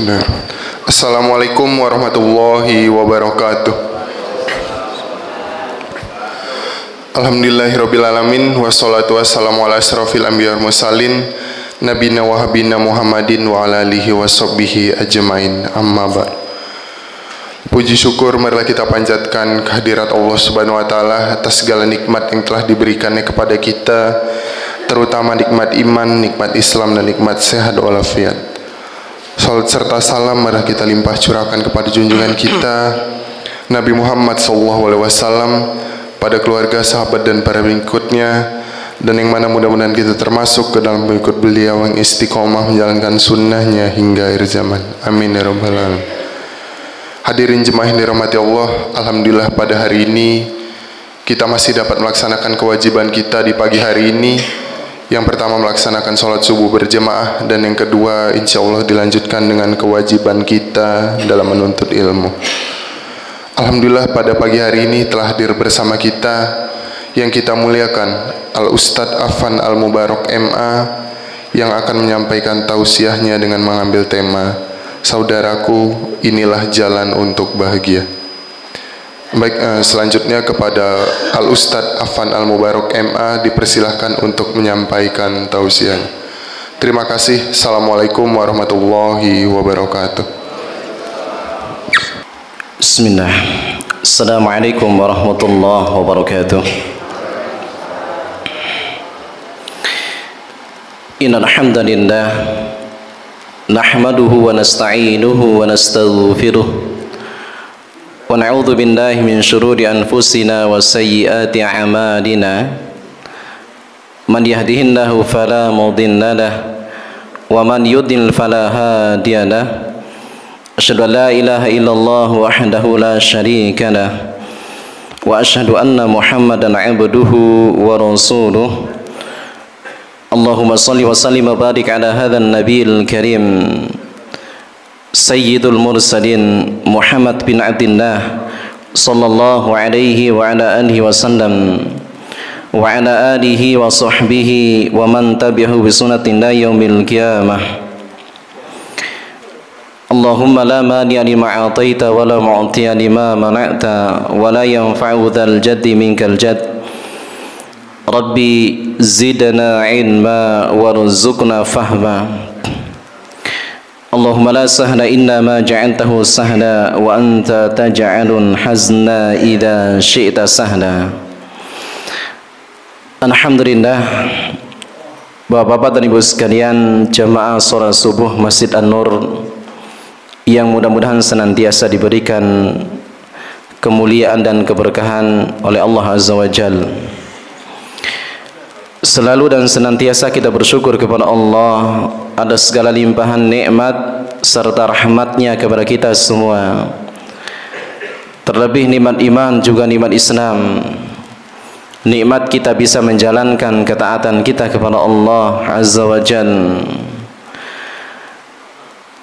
Bismillahirrahmanirrahim. Assalamualaikum warahmatullahi wabarakatuh. Alhamdulillahirrabbilalamin. Wassalatu wassalamu ala asrafil anbiya wal mursalin nabina wa habina Muhammadin wa ala alihi wa sahbihi ajmain. Amma ba'd. Puji syukur marilah kita panjatkan kehadirat Allah Subhanahu wa taala atas segala nikmat yang telah diberikannya kepada kita, terutama nikmat iman, nikmat Islam dan nikmat sehat walafiat. Salat serta salam marilah kita limpah curahkan kepada junjungan kita Nabi Muhammad SAW, pada keluarga, sahabat dan para pengikutnya, dan yang mana mudah-mudahan kita termasuk ke dalam pengikut beliau yang istiqomah menjalankan sunnahnya hingga akhir zaman. Amin ya rabbal alamin. Hadirin jemaah yang dirahmati Allah, alhamdulillah pada hari ini kita masih dapat melaksanakan kewajiban kita di pagi hari ini. Yang pertama melaksanakan sholat subuh berjemaah, dan yang kedua insya Allah dilanjutkan dengan kewajiban kita dalam menuntut ilmu. Alhamdulillah pada pagi hari ini telah hadir bersama kita yang kita muliakan Al-Ustadz Affan Al-Mubarak MA, yang akan menyampaikan tausiahnya dengan mengambil tema Saudaraku, inilah jalan untuk bahagia. Baik, selanjutnya kepada Al-Ustadz Affan Al-Mubarak MA dipersilahkan untuk menyampaikan tausiah. Terima kasih. Assalamualaikum warahmatullahi wabarakatuh. Bismillah. Assalamualaikum warahmatullahi wabarakatuh. Innal hamdalillah nahmaduhu wa nasta'inuhu wa nastaghfiruh. Wa na'udzu billahi min syururi anfusina wa sayyiati a'malina. Man yahdihillahu fala mudilla lahu wa man yudlil fala hadiya lahu. Asyhadu an la ilaha illallah wahdahu la syarika lahu wa asyhadu anna Muhammadan 'abduhu wa rasuluh. Allahumma shalli wa sallim wa barik ala hadzal nabiyil karim Sayyidul Mursalin Muhammad bin Abdillah sallallahu alaihi wa ala alihi wasallam wa ala alihi wa sahbihi wa man tabi'ahu bi sunnatin ila yaumil qiyamah. Allahumma la mani'a lima a'taita wa la mu'tiya lima mana'ta wa la yanfa'u dzal jaddi minkal jadd. Rabbi zidna ilma warzuqna fahma. Allahumma la sahla illa ma ja'altahu sahla wa anta taj'alul hazna idza syi'ta sahla. Alhamdulillah, Bapak-bapak dan Ibu sekalian, jamaah salat subuh Masjid An-Nur yang mudah-mudahan senantiasa diberikan kemuliaan dan keberkahan oleh Allah Azza wa Jalla. Selalu dan senantiasa kita bersyukur kepada Allah atas segala limpahan nikmat serta rahmatnya kepada kita semua. Terlebih nikmat iman juga nikmat Islam. Nikmat kita bisa menjalankan ketaatan kita kepada Allah Azza wa Jalla.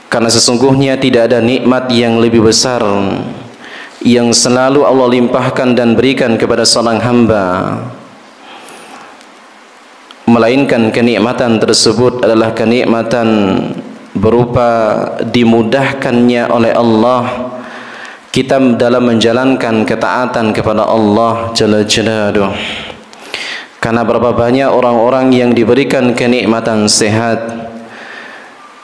Karena sesungguhnya tidak ada nikmat yang lebih besar yang selalu Allah limpahkan dan berikan kepada seorang hamba, melainkan kenikmatan tersebut adalah kenikmatan berupa dimudahkannya oleh Allah kita dalam menjalankan ketaatan kepada Allah Jalla Jalaluhu. Karena berapa banyak orang-orang yang diberikan kenikmatan sehat,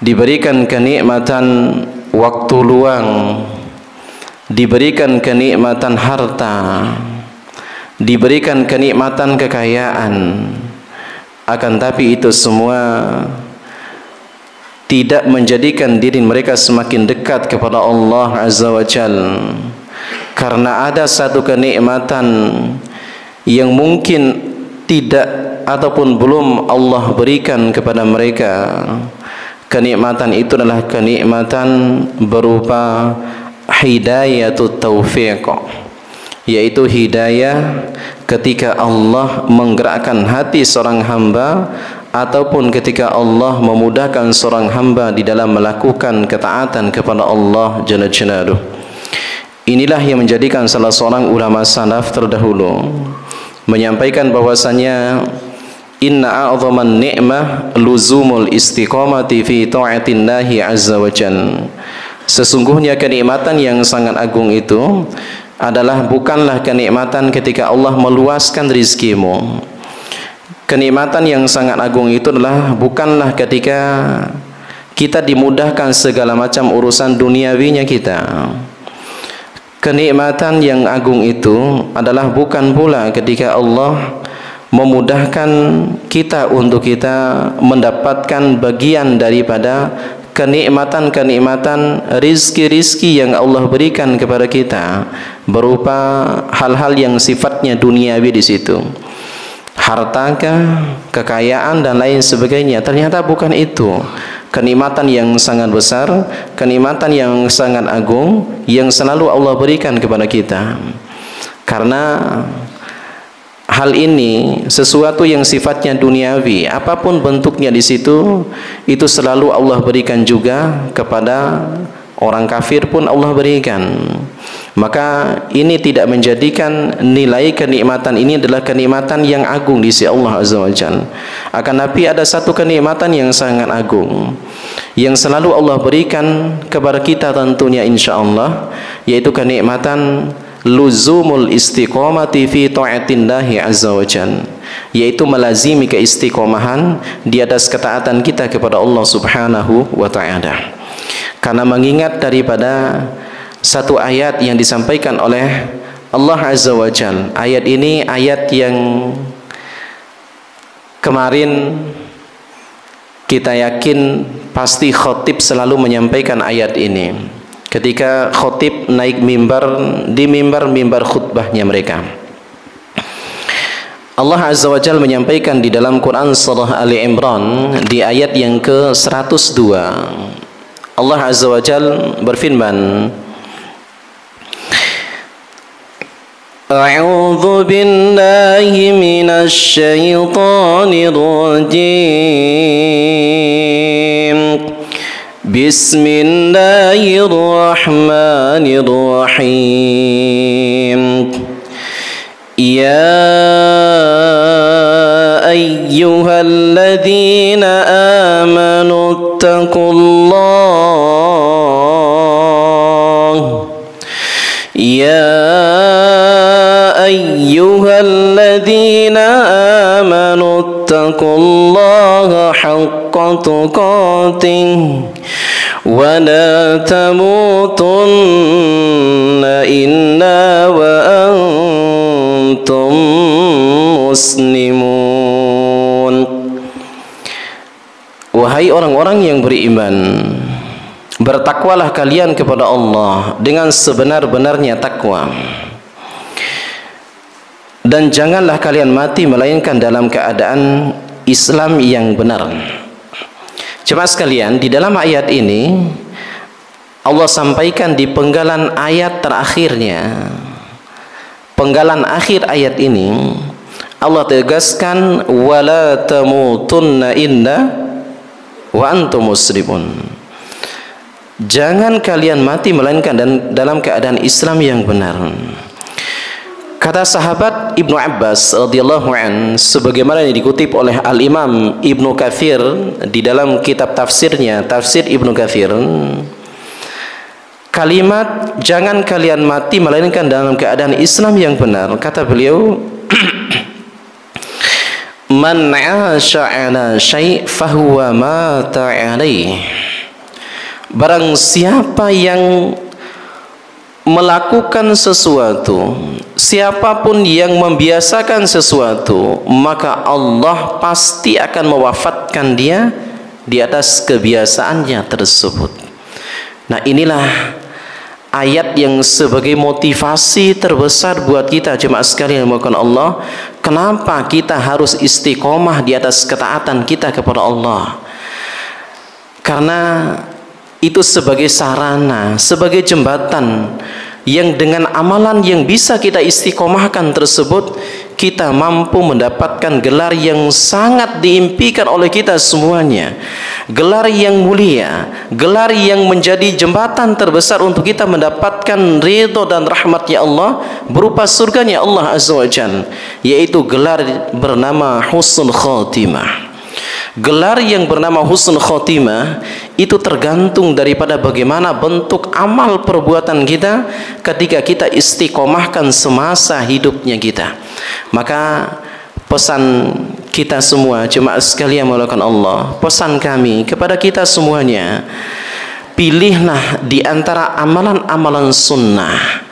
diberikan kenikmatan waktu luang, diberikan kenikmatan harta, diberikan kenikmatan kekayaan, akan tapi itu semua tidak menjadikan diri mereka semakin dekat kepada Allah Azza wa Jalla. Karena ada satu kenikmatan yang mungkin tidak ataupun belum Allah berikan kepada mereka. Kenikmatan itu adalah kenikmatan berupa hidayatut taufiq, yaitu hidayah ketika Allah menggerakkan hati seorang hamba ataupun ketika Allah memudahkan seorang hamba di dalam melakukan ketaatan kepada Allah Jalla Jalaluhu. Inilah yang menjadikan salah seorang ulama salaf terdahulu menyampaikan bahwasanya inna a'dhaman ni'mah luzumul istiqamati fi ta'atillahi azza wa jalla. Sesungguhnya kenikmatan yang sangat agung itu adalah bukanlah kenikmatan ketika Allah meluaskan rizkimu. Kenikmatan yang sangat agung itu adalah bukanlah ketika kita dimudahkan segala macam urusan duniawinya kita. Kenikmatan yang agung itu adalah bukan pula ketika Allah memudahkan kita untuk kita mendapatkan bagian daripada kenikmatan-kenikmatan rizki-rizki yang Allah berikan kepada kita berupa hal-hal yang sifatnya duniawi di situ. Hartakah, kekayaan dan lain sebagainya. Ternyata bukan itu. Kenikmatan yang sangat besar, kenikmatan yang sangat agung yang selalu Allah berikan kepada kita. Karena hal ini sesuatu yang sifatnya duniawi, apapun bentuknya di situ, itu selalu Allah berikan juga kepada orang kafir pun Allah berikan. Maka ini tidak menjadikan nilai kenikmatan ini adalah kenikmatan yang agung di sisi Allah Azza wa Jalla. Akan tapi ada satu kenikmatan yang sangat agung yang selalu Allah berikan kepada kita tentunya insyaallah, yaitu kenikmatan luzumul istiqamati fi ta'atillahi azza wa jalla, yaitu melazimi keistiqomahan di atas ketaatan kita kepada Allah Subhanahu wa taala. Karena mengingat daripada satu ayat yang disampaikan oleh Allah Azza wa Jalla. Ayat ini ayat yang kemarin kita yakin pasti khotib selalu menyampaikan ayat ini ketika khotib naik mimbar di mimbar khutbahnya mereka. Allah Azza wa Jalla menyampaikan di dalam Quran surah Ali Imran di ayat yang ke-102. Allah Azza wa Jalla berfirman, A'udzu billahi minasy syaithanir rajim. Bismillahirrahmanirrahim. Ya ayyuhalladzina amanu taqullah. Ya ayyuhalladzina amanu taqullaha haqqa tuqatih wa la tamutunna illa wa antum muslimun. Wahai orang-orang yang beriman, bertakwalah kalian kepada Allah dengan sebenar-benarnya takwa, dan janganlah kalian mati melainkan dalam keadaan Islam yang benar. Jemaah sekalian, di dalam ayat ini Allah sampaikan di penggalan ayat terakhirnya, penggalan akhir ayat ini Allah tegaskan wala tamutunna illa wa antum muslimun. Jangan kalian mati melainkan dalam keadaan Islam yang benar. Kata sahabat Ibnu Abbas radhiyallahu an, sebagaimana yang dikutip oleh Al-Imam Ibnu Katsir di dalam kitab tafsirnya, Tafsir Ibnu Katsir, kalimat jangan kalian mati melainkan dalam keadaan Islam yang benar, kata beliau, man 'asha 'ala syai' fahuwa mata 'alaih. Barang siapa yang melakukan sesuatu, siapapun yang membiasakan sesuatu, maka Allah pasti akan mewafatkan dia di atas kebiasaannya tersebut. Nah, inilah ayat yang sebagai motivasi terbesar buat kita jemaah sekalian yang dimuliakan Allah. Kenapa kita harus istiqomah di atas ketaatan kita kepada Allah? Karena itu sebagai sarana, sebagai jembatan yang dengan amalan yang bisa kita istiqomahkan tersebut kita mampu mendapatkan gelar yang sangat diimpikan oleh kita semuanya, gelar yang mulia, gelar yang menjadi jembatan terbesar untuk kita mendapatkan ridho dan rahmatnya Allah berupa surganya Allah Azza wa Jalla, yaitu gelar bernama husnul khatimah. Gelar yang bernama husnul khotimah itu tergantung daripada bagaimana bentuk amal perbuatan kita ketika kita istiqomahkan semasa hidupnya kita. Maka pesan kita semua jemaah sekalian melakukan Allah, pesan kami kepada kita semuanya, pilihlah di antara amalan-amalan sunnah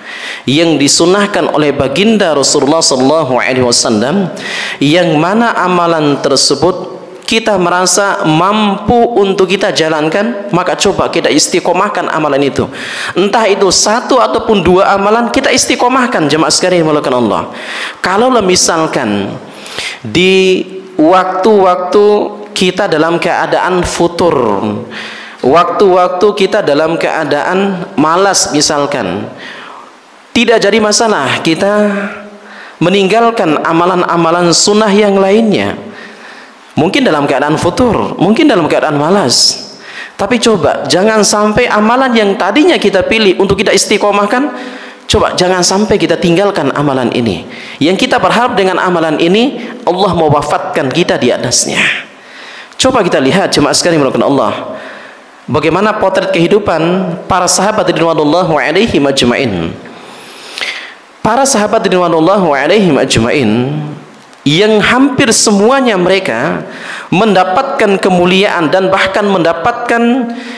yang disunahkan oleh baginda Rasulullah SAW, yang mana amalan tersebut kita merasa mampu untuk kita jalankan, maka coba kita istiqomahkan amalan itu. Entah itu satu ataupun dua amalan, kita istiqomahkan jemaah sekalian melakukan Allah. Kalau misalkan di waktu-waktu kita dalam keadaan futur, waktu-waktu kita dalam keadaan malas misalkan, tidak jadi masalah kita meninggalkan amalan-amalan sunnah yang lainnya. Mungkin dalam keadaan futur, mungkin dalam keadaan malas. Tapi coba jangan sampai amalan yang tadinya kita pilih untuk kita istiqomahkan, coba jangan sampai kita tinggalkan amalan ini. Yang kita berharap dengan amalan ini Allah mewafatkan kita di atasnya. Coba kita lihat jemaah sekalian melakukan Allah, bagaimana potret kehidupan para sahabat ridwanullah alaihim ajmain. Para sahabat ridwanullah alaihim ajmain yang hampir semuanya mereka mendapatkan kemuliaan dan bahkan mendapatkan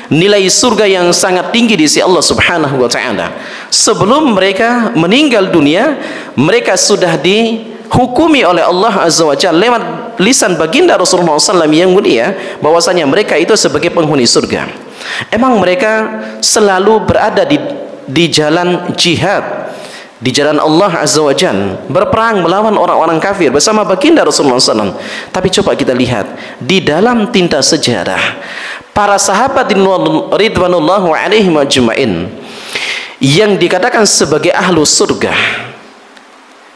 nilai surga yang sangat tinggi di sisi Allah Subhanahu wa taala. Sebelum mereka meninggal dunia, mereka sudah dihukumi oleh Allah Azza wa Jalla lewat lisan baginda Rasulullah SAW yang mulia bahwasanya mereka itu sebagai penghuni surga. Emang mereka selalu berada di jalan jihad, di jalan Allah Azza wa Jalla, berperang melawan orang-orang kafir bersama baginda Rasulullah SAW. Tapi coba kita lihat di dalam tinta sejarah para sahabat ridwanullahu alaihim ajmain yang dikatakan sebagai ahlu surga,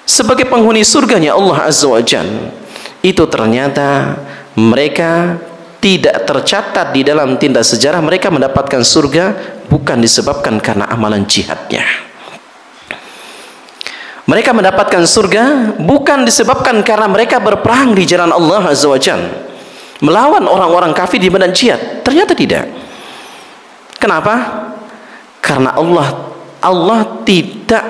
sebagai penghuni surganya Allah Azza wa Jalla, itu ternyata mereka tidak tercatat di dalam tinta sejarah mereka mendapatkan surga bukan disebabkan karena amalan jihadnya. Mereka mendapatkan surga bukan disebabkan karena mereka berperang di jalan Allah Azza wa Jalla melawan orang-orang kafir di medan jihad. Ternyata tidak. Kenapa? Karena Allah tidak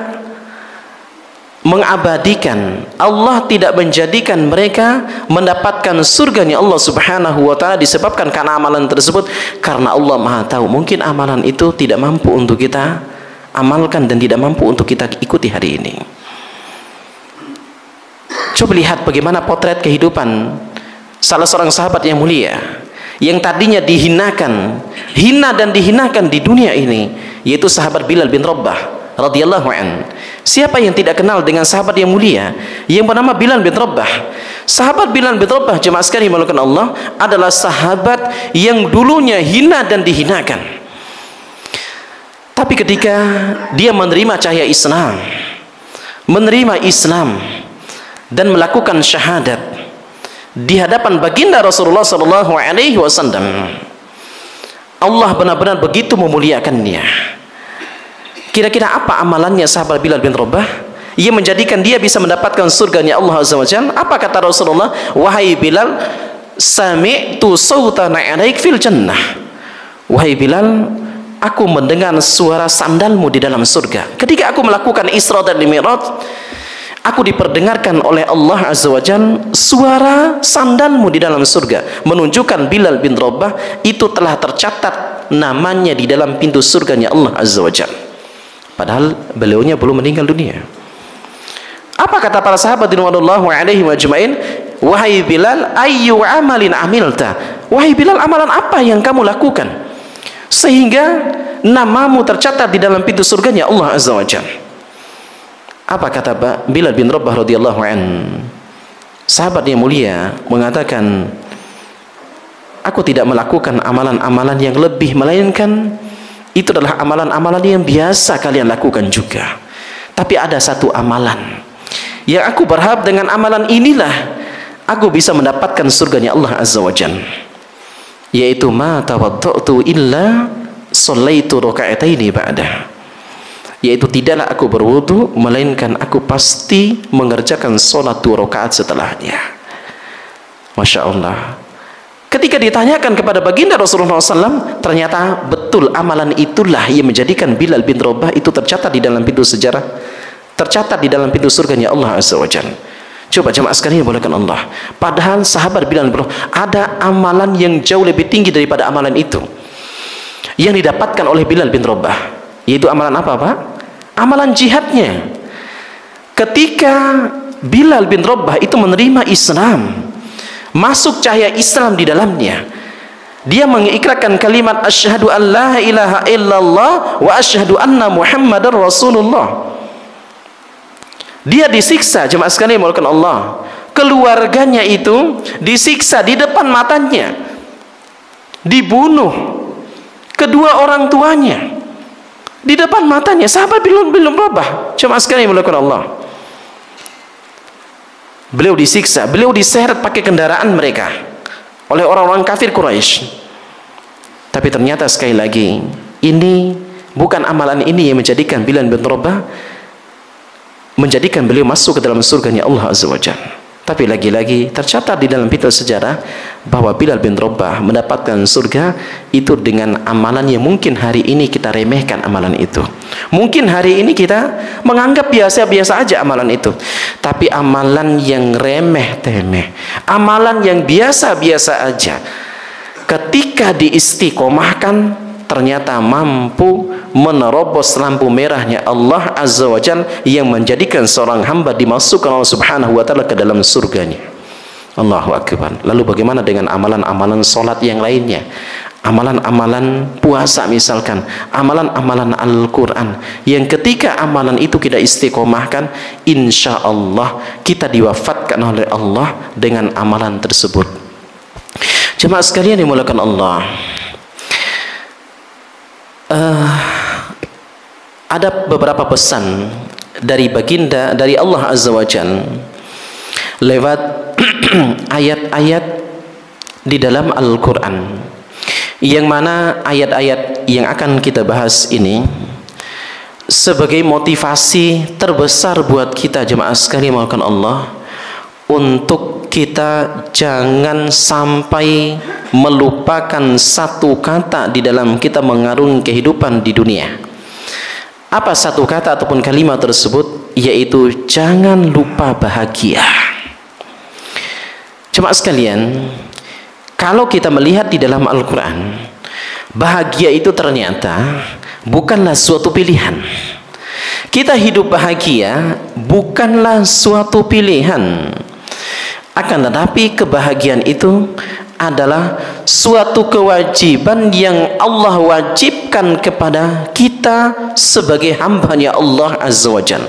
mengabadikan, Allah tidak menjadikan mereka mendapatkan surganya Allah Subhanahu wa taala disebabkan karena amalan tersebut, karena Allah Maha tahu mungkin amalan itu tidak mampu untuk kita amalkan dan tidak mampu untuk kita ikuti hari ini. Coba lihat bagaimana potret kehidupan salah seorang sahabat yang mulia yang tadinya dihinakan, hina dan dihinakan di dunia ini, yaitu sahabat Bilal bin Rabah radhiyallahu an. Siapa yang tidak kenal dengan sahabat yang mulia yang bernama Bilal bin Rabah? Sahabat Bilal bin Rabah jemaah sekalian melakukan Allah adalah sahabat yang dulunya hina dan dihinakan. Tapi ketika dia menerima cahaya Islam, menerima Islam dan melakukan syahadat di hadapan baginda Rasulullah sallallahu alaihi wasallam, Allah benar-benar begitu memuliakannya. Kira-kira apa amalannya sahabat Bilal bin Rabah yang menjadikan dia bisa mendapatkan surganya Allah Azza wa Jalla? Apa kata Rasulullah? Wahai Bilal, sami'tu sawtan 'alaik fil jannah. Wahai Bilal, aku mendengar suara sandalmu di dalam surga. Ketika aku melakukan Isra dan Mi'raj, aku diperdengarkan oleh Allah Azza wa Jalla suara sandalmu di dalam surga, menunjukkan Bilal bin Rabah itu telah tercatat namanya di dalam pintu surganya Allah Azza wa Jalla. Padahal beliaunya belum meninggal dunia. Apa kata para sahabat radhiyallahu alaihi majma'in? Wahai Bilal, ayyu amalin amilta? Wahai Bilal, amalan apa yang kamu lakukan sehingga namamu tercatat di dalam pintu surganya Allah Azza wa Jalla? Apa kata Bilal bin Rabah radhiyallahu an? Sahabat yang mulia mengatakan, aku tidak melakukan amalan-amalan yang lebih, melainkan Itu adalah amalan-amalan yang biasa kalian lakukan juga. Tapi ada satu amalan yang aku berharap dengan amalan inilah aku bisa mendapatkan surganya Allah Azza wa Jalla, yaitu ma tawadda'tu illa shallaitu raka'ataini ba'da, yaitu tidaklah aku berwudu melainkan aku pasti mengerjakan salat 2 rakaat setelahnya. Masya Allah. Ketika ditanyakan kepada baginda Rasulullah SAW, ternyata betul amalan itulah yang menjadikan Bilal bin Rabah itu tercatat di dalam pintu sejarah, tercatat di dalam pintu surganya Allah Azza wa Jalla. Coba jemaah sekalian dimuliakan Allah. Padahal sahabat Bilal bin Rabah ada amalan yang jauh lebih tinggi daripada amalan itu yang didapatkan oleh Bilal bin Rabah, yaitu amalan apa Pak? Amalan jihadnya. Ketika Bilal bin Rabah itu menerima Islam, masuk cahaya Islam di dalamnya, dia mengikrarkan kalimat asyhadu an la ilaha illallah wa asyhadu anna muhammadar rasulullah. Dia disiksa, jemaah sekalian dimuliakan Allah. Keluarganya itu disiksa di depan matanya, dibunuh kedua orang tuanya di depan matanya. Sahabat belum Rabah, jemaah sekalian dimuliakan Allah. Beliau disiksa, beliau diseret pakai kendaraan mereka oleh orang-orang kafir Quraisy. Tapi ternyata sekali lagi, ini bukan amalan ini yang menjadikan Bilal bin Rabah, menjadikan beliau masuk ke dalam surganya Allah Azza wa Jalla. Tapi lagi-lagi tercatat di dalam pintu sejarah bahwa Bilal bin Rabah mendapatkan surga itu dengan amalan yang mungkin hari ini kita remehkan amalan itu. Mungkin hari ini kita menganggap biasa-biasa aja amalan itu. Tapi amalan yang remeh-temeh, amalan yang biasa-biasa aja, ketika diistiqomahkan ternyata mampu menerobos lampu merahnya Allah Azza wa Jalla yang menjadikan seorang hamba dimasukkan Allah Subhanahu wa Ta'ala ke dalam surganya. Allahu Akbar. Lalu bagaimana dengan amalan-amalan solat yang lainnya? Amalan-amalan puasa misalkan, amalan-amalan Al-Quran yang ketika amalan itu kita istiqomahkan, insya Allah kita diwafatkan oleh Allah dengan amalan tersebut. Jemaah sekalian dimuliakan Allah, ada beberapa pesan dari baginda, dari Allah Azza wa Jalla lewat ayat-ayat di dalam Al-Quran, yang mana ayat-ayat yang akan kita bahas ini sebagai motivasi terbesar buat kita jemaah sekalian dimuliakan Allah, untuk kita jangan sampai melupakan satu kata di dalam kita mengarungi kehidupan di dunia. Apa satu kata ataupun kalimat tersebut? Yaitu jangan lupa bahagia. Jemaah sekalian, kalau kita melihat di dalam Al-Quran, bahagia itu ternyata bukanlah suatu pilihan. Kita hidup bahagia bukanlah suatu pilihan, akan tetapi kebahagiaan itu adalah suatu kewajiban yang Allah wajibkan kepada kita sebagai hamba-Nya Allah Azza wa Jalla.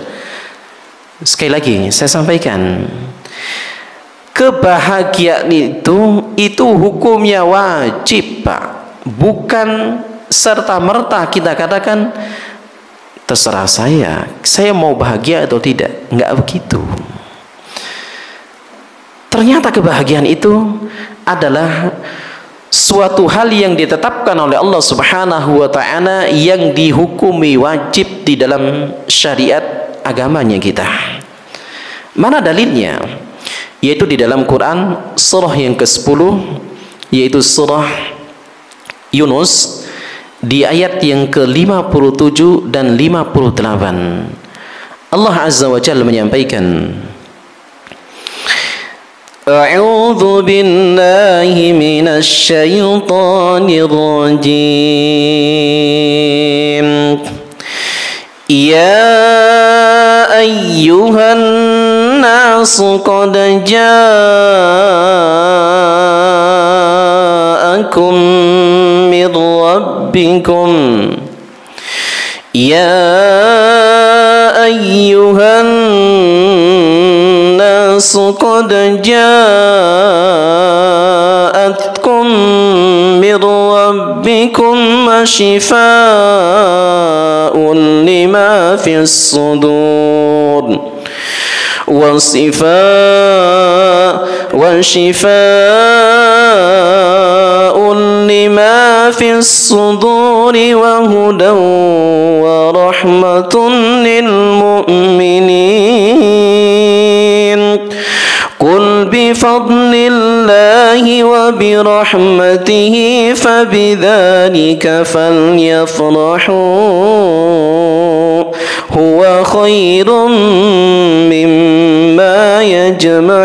Sekali lagi saya sampaikan, kebahagiaan itu hukumnya wajib Pak, bukan serta-merta kita katakan terserah saya mau bahagia atau tidak. Enggak begitu. Ternyata kebahagiaan itu adalah suatu hal yang ditetapkan oleh Allah Subhanahu wa Ta'ala, yang dihukumi wajib di dalam syariat agamanya kita. Mana dalilnya? Yaitu di dalam Quran surah yang ke-10, yaitu surah Yunus, di ayat yang ke-57 dan 58. Allah Azza wa Jalla menyampaikan, A'udzu billahi minasy syaithanir rajim. Ya ayyuhan nasu qad ja'akum min rabbikum. Ya ayyuhan qad ja'atkum min ربكم وشفاء لما في الصدور وشفاء لما في الصدور وهدى ورحمة للمؤمنين قل بفضل الله وبرحمته فبذلك فليفرحوا هو خير مما يجمعون.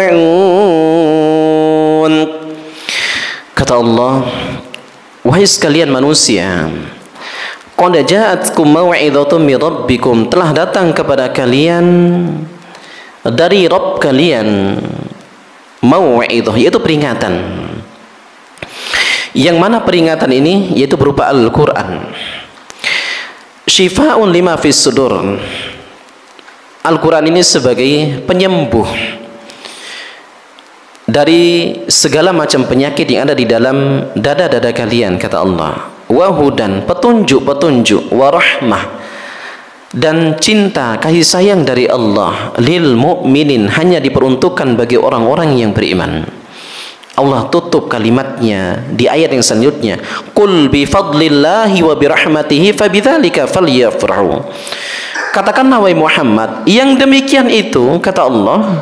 Kata Allah, wahai sekalian manusia, qad ja'atkum mau'izatun min rabbikum, telah datang kepada kalian dari Rabb kalian mau'izah, yaitu peringatan. Yang mana peringatan ini yaitu berupa Al-Quran. Syifa'un lima fis sudur. Al-Quran ini sebagai penyembuh dari segala macam penyakit yang ada di dalam dada-dada kalian, kata Allah. Wahudan, petunjuk-petunjuk, warahmah, dan cinta, kasih sayang dari Allah lil mu'minin, hanya diperuntukkan bagi orang-orang yang beriman. Allah tutup kalimatnya di ayat yang selanjutnya, qul bi fadlillahi wa bi rahmatihi fabidzalika falyafrahu. Katakanlah wahai Muhammad, yang demikian itu, kata Allah,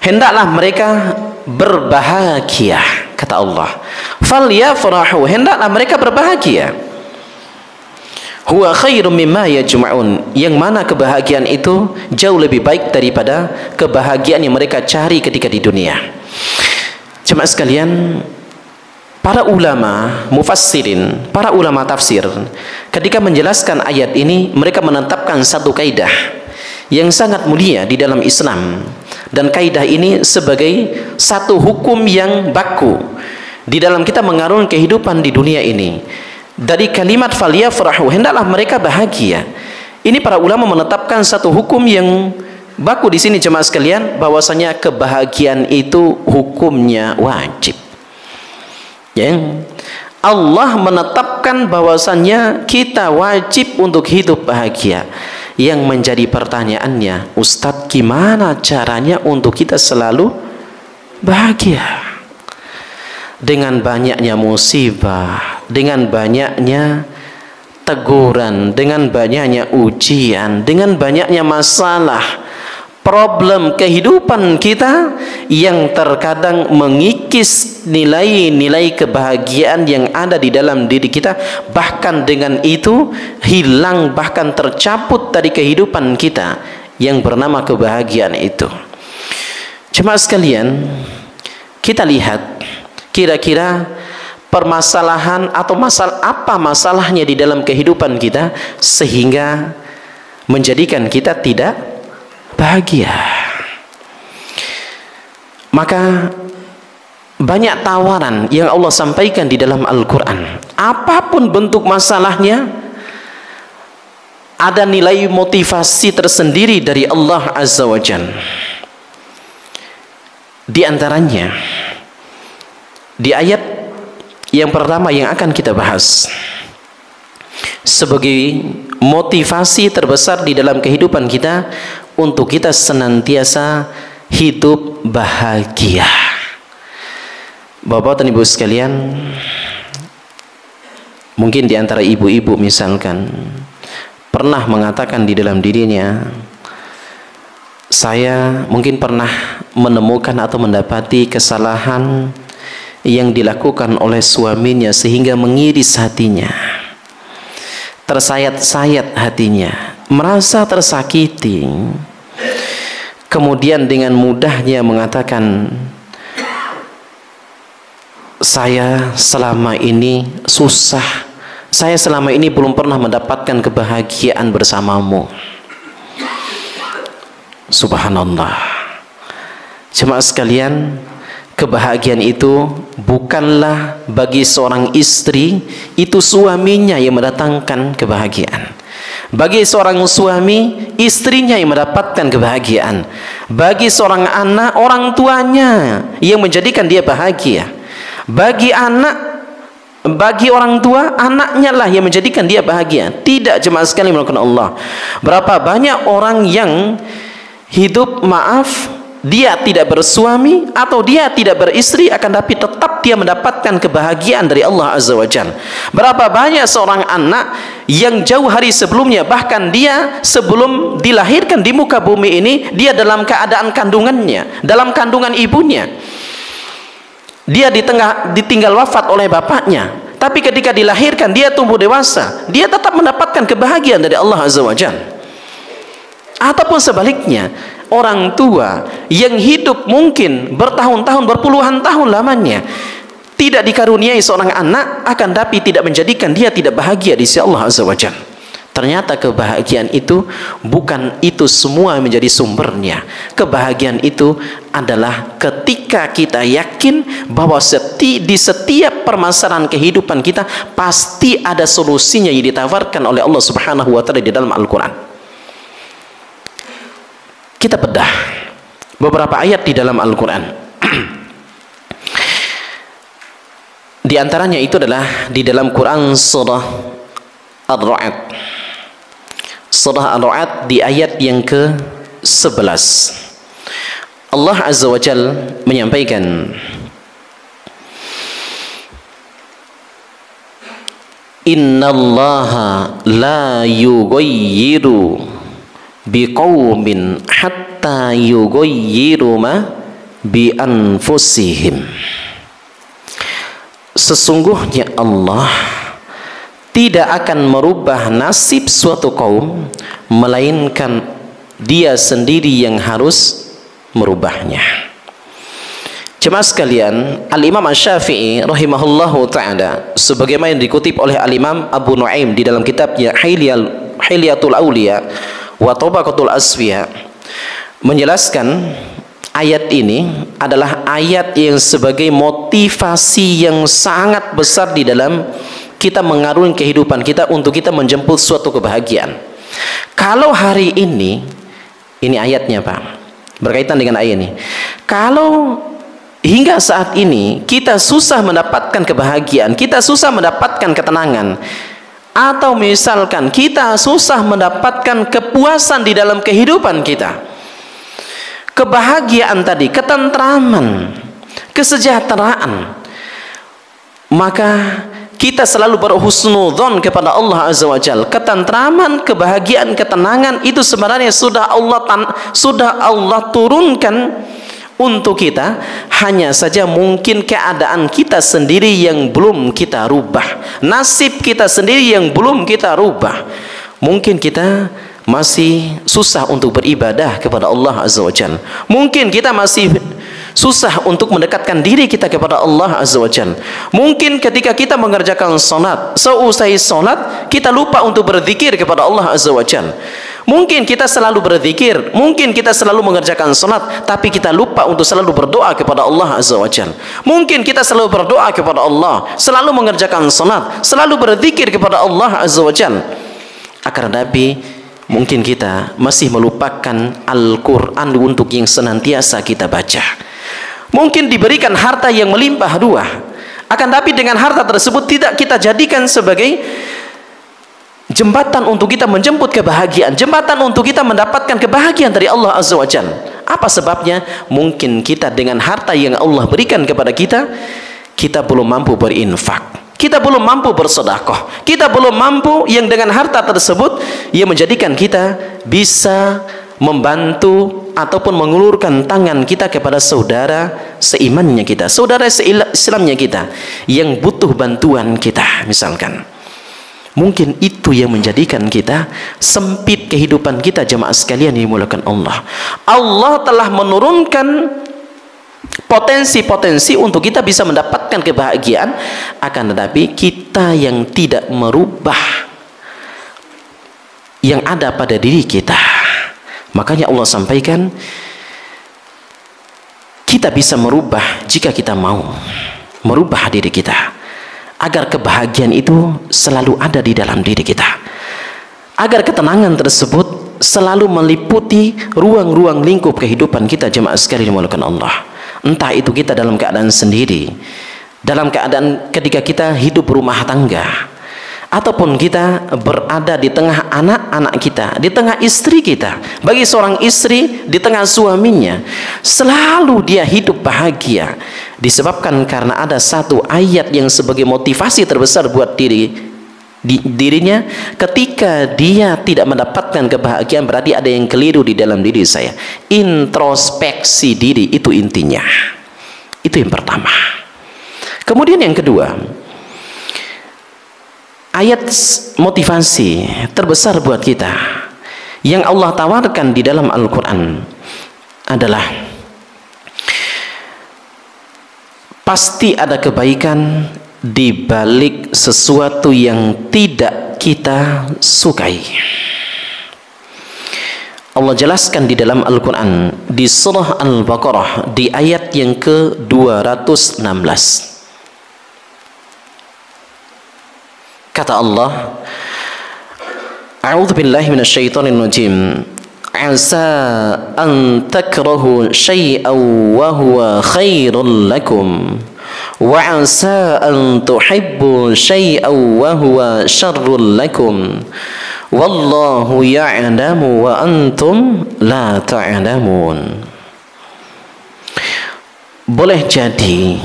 hendaklah mereka berbahagia, kata Allah. Falyafrahu, hendaklah mereka berbahagia. Huwa khairum mimma yajma'un, yang mana kebahagiaan itu jauh lebih baik daripada kebahagiaan yang mereka cari ketika di dunia. Jemaah sekalian, para ulama mufassirin, para ulama tafsir, ketika menjelaskan ayat ini, mereka menetapkan satu kaidah yang sangat mulia di dalam Islam, dan kaidah ini sebagai satu hukum yang baku di dalam kita mengarungi kehidupan di dunia ini. Dari kalimat falyafrahu, hendaklah mereka bahagia, ini para ulama menetapkan satu hukum yang baku di sini, jemaah sekalian, bahwasanya kebahagiaan itu hukumnya wajib. Ya, Allah menetapkan bahwasanya kita wajib untuk hidup bahagia. Yang menjadi pertanyaannya, Ustadz, gimana caranya untuk kita selalu bahagia? Dengan banyaknya musibah, dengan banyaknya teguran, dengan banyaknya ujian, dengan banyaknya masalah, problem kehidupan kita yang terkadang mengikis nilai-nilai kebahagiaan yang ada di dalam diri kita, bahkan dengan itu hilang, bahkan tercabut dari kehidupan kita yang bernama kebahagiaan itu. Jemaah sekalian, kita lihat kira-kira permasalahan atau apa masalahnya di dalam kehidupan kita sehingga menjadikan kita tidak bahagia. Maka banyak tawaran yang Allah sampaikan di dalam Al-Quran. Apapun bentuk masalahnya, ada nilai motivasi tersendiri dari Allah Azza wa Jalla. Di antaranya di ayat yang pertama yang akan kita bahas sebagai motivasi terbesar di dalam kehidupan kita untuk kita senantiasa hidup bahagia. Bapak dan Ibu sekalian, mungkin di antara ibu-ibu misalkan pernah mengatakan di dalam dirinya, saya mungkin pernah menemukan atau mendapati kesalahan yang dilakukan oleh suaminya sehingga mengiris hatinya, tersayat-sayat hatinya, merasa tersakiti. Kemudian dengan mudahnya mengatakan, saya selama ini susah, saya selama ini belum pernah mendapatkan kebahagiaan bersamamu. Subhanallah. Jemaah sekalian, kebahagiaan itu bukanlah bagi seorang istri, itu suaminya yang mendatangkan kebahagiaan. Bagi seorang suami, istrinya yang mendapatkan kebahagiaan. Bagi seorang anak, orang tuanya yang menjadikan dia bahagia. Bagi anak, Bagi orang tua, anaknya lah yang menjadikan dia bahagia. Tidak, jemaah sekalian melakukan Allah. Berapa banyak orang yang hidup, dia tidak bersuami atau dia tidak beristri, akan tapi tetap dia mendapatkan kebahagiaan dari Allah Azza wa Jalla. Berapa banyak seorang anak yang jauh hari sebelumnya, bahkan dia sebelum dilahirkan di muka bumi ini, dia dalam keadaan kandungannya, dalam kandungan ibunya, dia ditinggal wafat oleh bapaknya, tapi ketika dilahirkan dia tumbuh dewasa, dia tetap mendapatkan kebahagiaan dari Allah Azza wa Jalla. Ataupun sebaliknya, orang tua yang hidup mungkin bertahun-tahun, berpuluhan tahun lamanya, tidak dikaruniai seorang anak, akan tapi tidak menjadikan dia tidak bahagia di sisi Allah Azza wa Jalla. Ternyata kebahagiaan itu bukan itu semua menjadi sumbernya. Kebahagiaan itu adalah ketika kita yakin bahwa di setiap permasalahan kehidupan kita pasti ada solusinya yang ditawarkan oleh Allah Subhanahu wa taala di dalam Al-Qur'an. Kita bedah beberapa ayat di dalam Al-Qur'an. Di antaranya itu adalah di dalam Quran surah Ar-Ra'd. Surah Ar-Ra'd di ayat yang ke-11. Allah Azza wa Jalla menyampaikan, Innallaha la yughayyiru biqaumin hatta yughayyiru ma bi anfusihim. Sesungguhnya Allah tidak akan merubah nasib suatu kaum melainkan dia sendiri yang harus merubahnya. Jemaah sekalian, Al-Imam Asy-Syafi'i rahimahullahu ta'ala, sebagaimana yang dikutip oleh Al-Imam Abu Nuaim di dalam kitabnya Hilyatul Auliya wa Tabaqatul Asfiya, menjelaskan ayat ini adalah ayat yang sebagai motivasi yang sangat besar di dalam kita mengarungi kehidupan kita untuk kita menjemput suatu kebahagiaan. Kalau hari ini ayatnya Pak, berkaitan dengan ayat ini. Kalau hingga saat ini kita susah mendapatkan kebahagiaan, kita susah mendapatkan ketenangan, atau misalkan kita susah mendapatkan kepuasan di dalam kehidupan kita, kebahagiaan tadi, ketentraman, kesejahteraan, maka kita selalu berhusnudzon kepada Allah Azza wa Jalla. Ketentraman, kebahagiaan, ketenangan itu sebenarnya sudah Allah turunkan untuk kita. Hanya saja mungkin keadaan kita sendiri yang belum kita rubah, nasib kita sendiri yang belum kita rubah. Mungkin kita masih susah untuk beribadah kepada Allah Azza wa Jalla. Mungkin kita masih susah untuk mendekatkan diri kita kepada Allah Azza wa Jalla. Mungkin ketika kita mengerjakan salat, seusai salat kita lupa untuk berzikir kepada Allah Azza wa Jalla. Mungkin kita selalu berzikir, mungkin kita selalu mengerjakan salat, tapi kita lupa untuk selalu berdoa kepada Allah Azza wa Jalla. Mungkin kita selalu berdoa kepada Allah, selalu mengerjakan salat, selalu berzikir kepada Allah Azza wa Jalla. Akan tetapi mungkin kita masih melupakan Al-Quran untuk yang senantiasa kita baca. Mungkin diberikan harta yang melimpah ruah, akan tapi dengan harta tersebut tidak kita jadikan sebagai jembatan untuk kita menjemput kebahagiaan, jembatan untuk kita mendapatkan kebahagiaan dari Allah Azza wa Jalla. Apa sebabnya? Mungkin kita dengan harta yang Allah berikan kepada kita, kita belum mampu berinfak, kita belum mampu bersedekah, kita belum mampu yang dengan harta tersebut yang menjadikan kita bisa membantu ataupun mengulurkan tangan kita kepada saudara seimannya kita, saudara Islamnya kita yang butuh bantuan kita misalkan. Mungkin itu yang menjadikan kita sempit kehidupan kita, jemaah sekalian yang dimuliakan Allah. Allah telah menurunkan potensi-potensi untuk kita bisa mendapatkan kebahagiaan, akan tetapi kita yang tidak merubah yang ada pada diri kita. Makanya Allah sampaikan kita bisa merubah jika kita mau merubah diri kita, agar kebahagiaan itu selalu ada di dalam diri kita, agar ketenangan tersebut selalu meliputi ruang-ruang lingkup kehidupan kita, jemaah sekalian dimuliakan Allah. Entah itu kita dalam keadaan sendiri, dalam keadaan ketika kita hidup berumah tangga, ataupun kita berada di tengah anak-anak kita, di tengah istri kita. Bagi seorang istri di tengah suaminya, selalu dia hidup bahagia, disebabkan karena ada satu ayat yang sebagai motivasi terbesar buat dirinya. Ketika dia tidak mendapatkan kebahagiaan, berarti ada yang keliru di dalam diri saya. Introspeksi diri, itu intinya. Itu yang pertama. Kemudian yang kedua, ayat motivasi terbesar buat kita yang Allah tawarkan di dalam Al-Quran adalah pasti ada kebaikan di balik sesuatu yang tidak kita sukai. Allah jelaskan di dalam Al-Quran di surah Al-Baqarah di ayat yang ke-216. Kata Allah, A'udzu billahi minasyaitonir rajim. Asa an takrahu syai'an wa huwa khairul lakum wa asa an tuhibbu syai'an wa huwa syarrul lakum wallahu ya'lamu wa antum la ta'lamun. Boleh jadi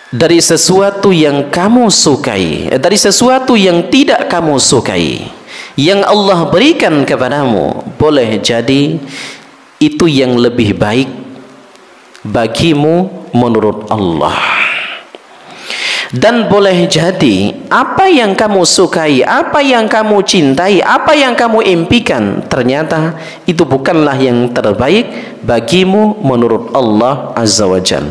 dari sesuatu yang kamu sukai, dari sesuatu yang tidak kamu sukai, yang Allah berikan kepadamu, boleh jadi itu yang lebih baik bagimu menurut Allah. Dan boleh jadi apa yang kamu sukai, apa yang kamu cintai, apa yang kamu impikan, ternyata itu bukanlah yang terbaik bagimu menurut Allah Azza wa Jalla.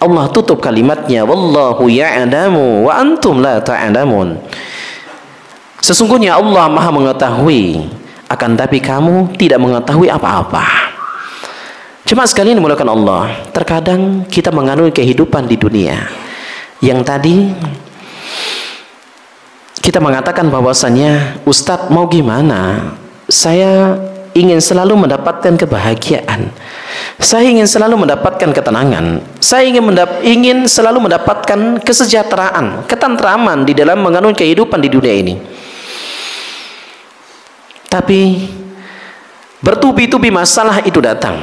Allah tutup kalimatnya, wallahu ya'lamu wa antum la ta'lamun. Sesungguhnya Allah Maha mengetahui, akan tapi kamu tidak mengetahui apa-apa. Cuma sekali dimulakan Allah, terkadang kita menganut kehidupan di dunia yang tadi kita mengatakan bahwasannya, Ustadz mau gimana? Saya ingin selalu mendapatkan kebahagiaan, saya ingin selalu mendapatkan ketenangan, saya ingin selalu mendapatkan kesejahteraan, ketentraman di dalam menganut kehidupan di dunia ini. Tapi bertubi-tubi masalah itu datang.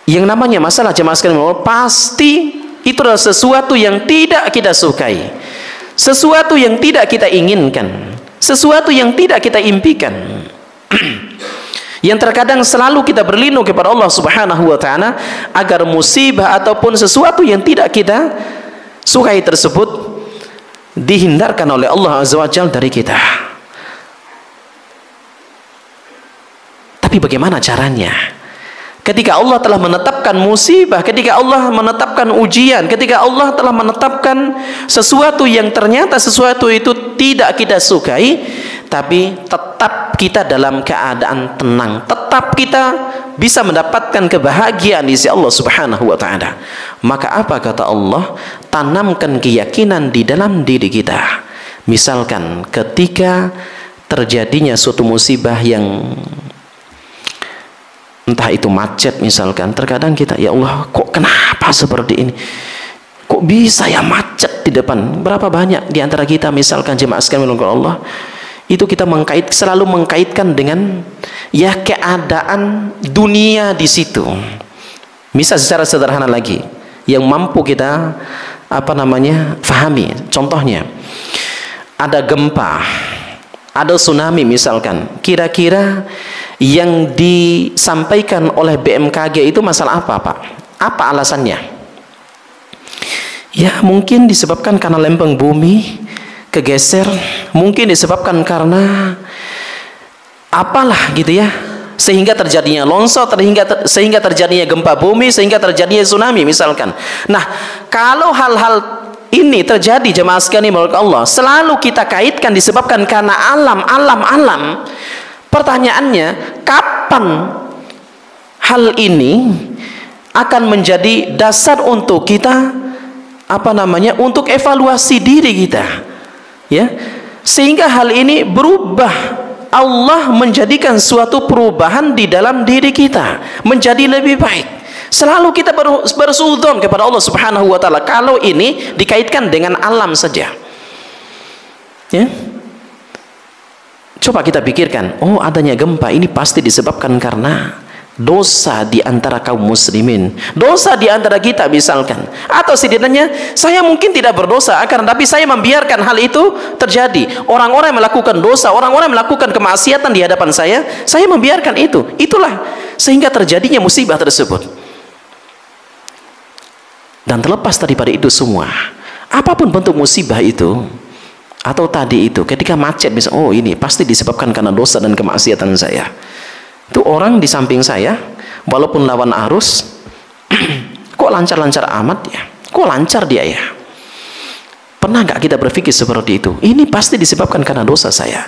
Yang namanya masalah, jemaah sekalian, pasti itu adalah sesuatu yang tidak kita sukai, sesuatu yang tidak kita inginkan, sesuatu yang tidak kita impikan. Yang terkadang selalu kita berlindung kepada Allah Subhanahu wa Ta'ala agar musibah ataupun sesuatu yang tidak kita sukai tersebut dihindarkan oleh Allah Azza wa Jalla dari kita. Tapi bagaimana caranya? Ketika Allah telah menetapkan musibah, ketika Allah menetapkan ujian, ketika Allah telah menetapkan sesuatu yang ternyata sesuatu itu tidak kita sukai, tapi tetap kita dalam keadaan tenang, tetap kita bisa mendapatkan kebahagiaan di sisi Allah Subhanahu wa Ta'ala. Maka apa kata Allah? Tanamkan keyakinan di dalam diri kita. Misalkan ketika terjadinya suatu musibah yang entah itu macet misalkan, terkadang kita, ya Allah, kok kenapa seperti ini, kok bisa ya macet di depan. Berapa banyak di antara kita misalkan jemaah sekalian Allah, itu kita selalu mengkaitkan dengan ya keadaan dunia di situ. Misal secara sederhana lagi yang mampu kita fahami, contohnya ada gempa, ada tsunami misalkan, kira-kira yang disampaikan oleh BMKG itu masalah apa, Pak? Apa alasannya? Ya mungkin disebabkan karena lempeng bumi kegeser, mungkin disebabkan karena apalah gitu ya, sehingga terjadinya longsor, sehingga terjadinya gempa bumi, sehingga terjadinya tsunami misalkan. Nah, kalau hal-hal ini terjadi jemaah sekalian menurut Allah, selalu kita kaitkan disebabkan karena alam. Pertanyaannya, kapan hal ini akan menjadi dasar untuk kita untuk evaluasi diri kita, ya, sehingga hal ini berubah. Allah menjadikan suatu perubahan di dalam diri kita menjadi lebih baik, Selalu kita bersuudzon kepada Allah Subhanahu wa taala kalau ini dikaitkan dengan alam saja. Ya. Coba kita pikirkan, oh adanya gempa ini pasti disebabkan karena dosa di antara kaum muslimin, dosa di antara kita misalkan, atau setidaknya saya mungkin tidak berdosa tapi saya membiarkan hal itu terjadi. Orang-orang yang melakukan dosa, orang-orang yang melakukan kemaksiatan di hadapan saya membiarkan itu. Itulah sehingga terjadinya musibah tersebut. Dan terlepas daripada itu semua, apapun bentuk musibah itu atau tadi itu, ketika macet bisa, oh ini pasti disebabkan karena dosa dan kemaksiatan saya. Itu orang di samping saya, walaupun lawan arus, kok lancar-lancar amat ya? Kok lancar dia ya? Pernah nggak kita berpikir seperti itu? Ini pasti disebabkan karena dosa saya.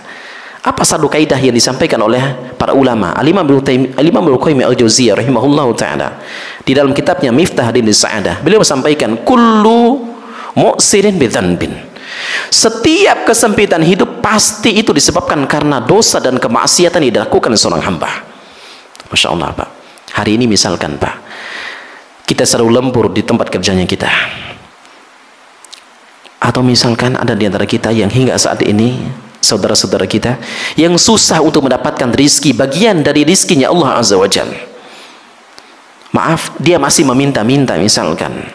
Apa satu kaidah yang disampaikan oleh para ulama? Al-Imam Ibnu Qayyim al-Jauziyah rahimahullahu taala di dalam kitabnya Miftah Hadinis Sa'adah, beliau sampaikan kullu mu'sirin bidzanbin. Setiap kesempitan hidup pasti itu disebabkan karena dosa dan kemaksiatan yang dilakukan seorang hamba. Masya Allah Pak. Hari ini misalkan Pak, kita selalu lembur di tempat kerjanya kita. Atau misalkan ada di antara kita yang hingga saat ini, saudara-saudara kita yang susah untuk mendapatkan rizki, bagian dari rizkinya Allah Azza wa Jalla. Maaf, dia masih meminta-minta misalkan.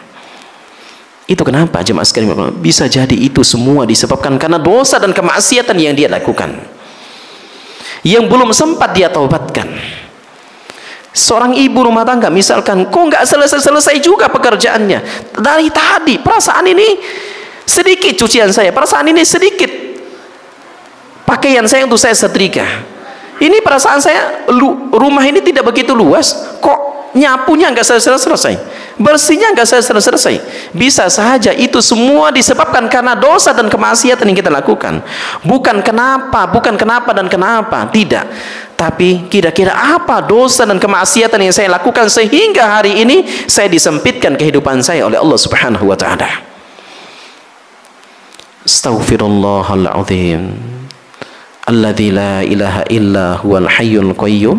Itu kenapa jemaah sekalian? Bisa jadi itu semua disebabkan karena dosa dan kemaksiatan yang dia lakukan, yang belum sempat dia taubatkan. Seorang ibu rumah tangga misalkan, kok nggak selesai-selesai juga pekerjaannya. Dari tadi perasaan ini sedikit cucian saya, perasaan ini sedikit pakaian saya untuk saya setrika. Ini perasaan saya, rumah ini tidak begitu luas, kok nyapunya nggak selesai-selesai, bersihnya nggak selesai-selesai. Bisa saja itu semua disebabkan karena dosa dan kemaksiatan yang kita lakukan. Bukan kenapa dan kenapa, tidak. Tapi kira-kira apa dosa dan kemaksiatan yang saya lakukan sehingga hari ini saya disempitkan kehidupan saya oleh Allah Subhanahu wa taala. Astaghfirullahaladzim alladzi la ilaha illa huwal hayyul qayyum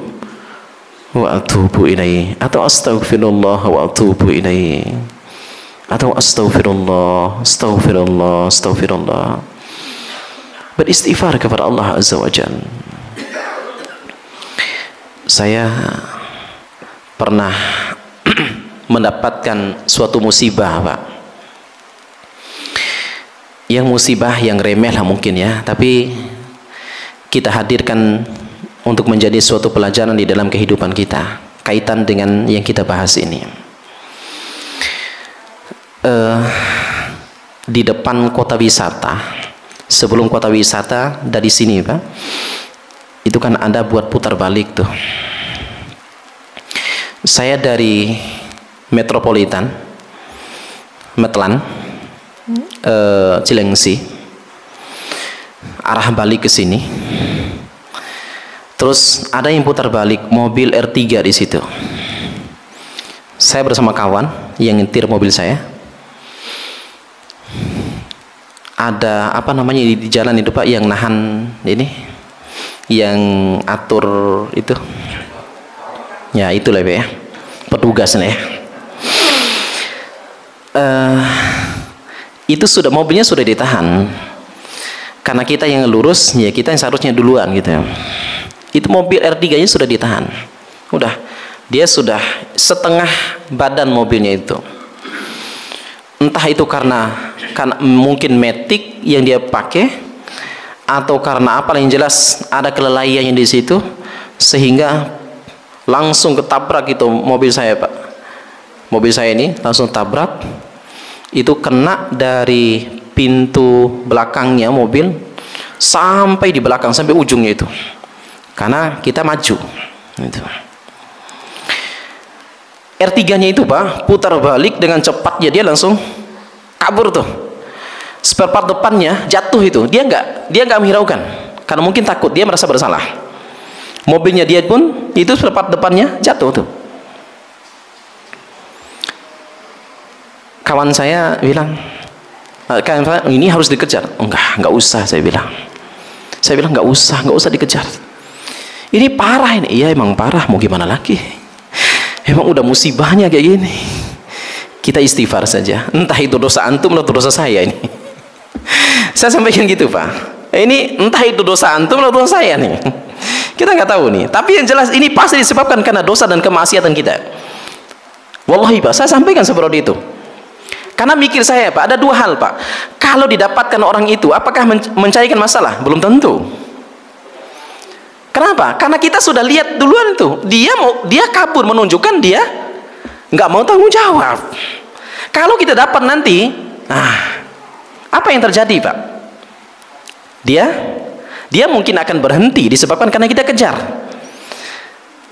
wa atubu ilaih, atau astaghfirullah wa atubu ilaih, atau astagfirullah. Beristighfar kepada Allah Azza wa Jalla. Saya pernah mendapatkan suatu musibah Pak, yang musibah yang remeh lah mungkin ya, tapi kita hadirkan untuk menjadi suatu pelajaran di dalam kehidupan kita, kaitan dengan yang kita bahas ini. Di depan kota wisata, sebelum kota wisata dari sini Pak, itu kan ada buat putar balik tuh. Saya dari Metropolitan Metlan Cilengsi, arah balik ke sini. Terus ada yang putar balik mobil R3 di situ. Saya bersama kawan yang nyetir mobil saya. Ada apa namanya di jalan itu Pak, yang nahan ini, yang atur itu. Ya itulah Pak ya, petugasnya ya. Itu sudah, mobilnya sudah ditahan. Karena kita yang lurus, ya kita yang seharusnya duluan gitu ya. Itu mobil R3-nya sudah ditahan. Udah, dia sudah setengah badan mobilnya itu. Entah itu karena mungkin matic yang dia pakai, atau karena apa, yang jelas ada kelalaiannya di situ sehingga langsung ketabrak itu mobil saya Pak. Mobil saya ini langsung tabrak. Itu kena dari pintu belakangnya mobil sampai di belakang, sampai ujungnya itu. Karena kita maju itu. R3-nya itu Pak putar balik dengan cepatnya, dia langsung kabur tuh. Spare part depannya jatuh itu, dia nggak menghiraukan karena mungkin takut, dia merasa bersalah. Mobilnya dia pun itu spare part depannya jatuh tuh. Kawan saya bilang, ini harus dikejar. Enggak usah, saya bilang nggak usah dikejar. Ini parah ini. Iya emang parah, mau gimana lagi? memang udah musibahnya kayak gini. Kita istighfar saja. Entah itu dosa antum atau dosa saya ini. Saya sampaikan gitu Pak. Ini entah itu dosa antum atau dosa saya nih. Kita nggak tahu nih. Tapi yang jelas ini pasti disebabkan karena dosa dan kemaksiatan kita. Wallahi Pak, saya sampaikan seperti itu. Karena mikir saya Pak, ada dua hal Pak. Kalau didapatkan orang itu, apakah mencairkan masalah? Belum tentu. Kenapa? Karena kita sudah lihat duluan itu. Dia kabur menunjukkan dia nggak mau tanggung jawab. Kalau kita dapat nanti, apa yang terjadi Pak? Dia mungkin akan berhenti disebabkan karena kita kejar.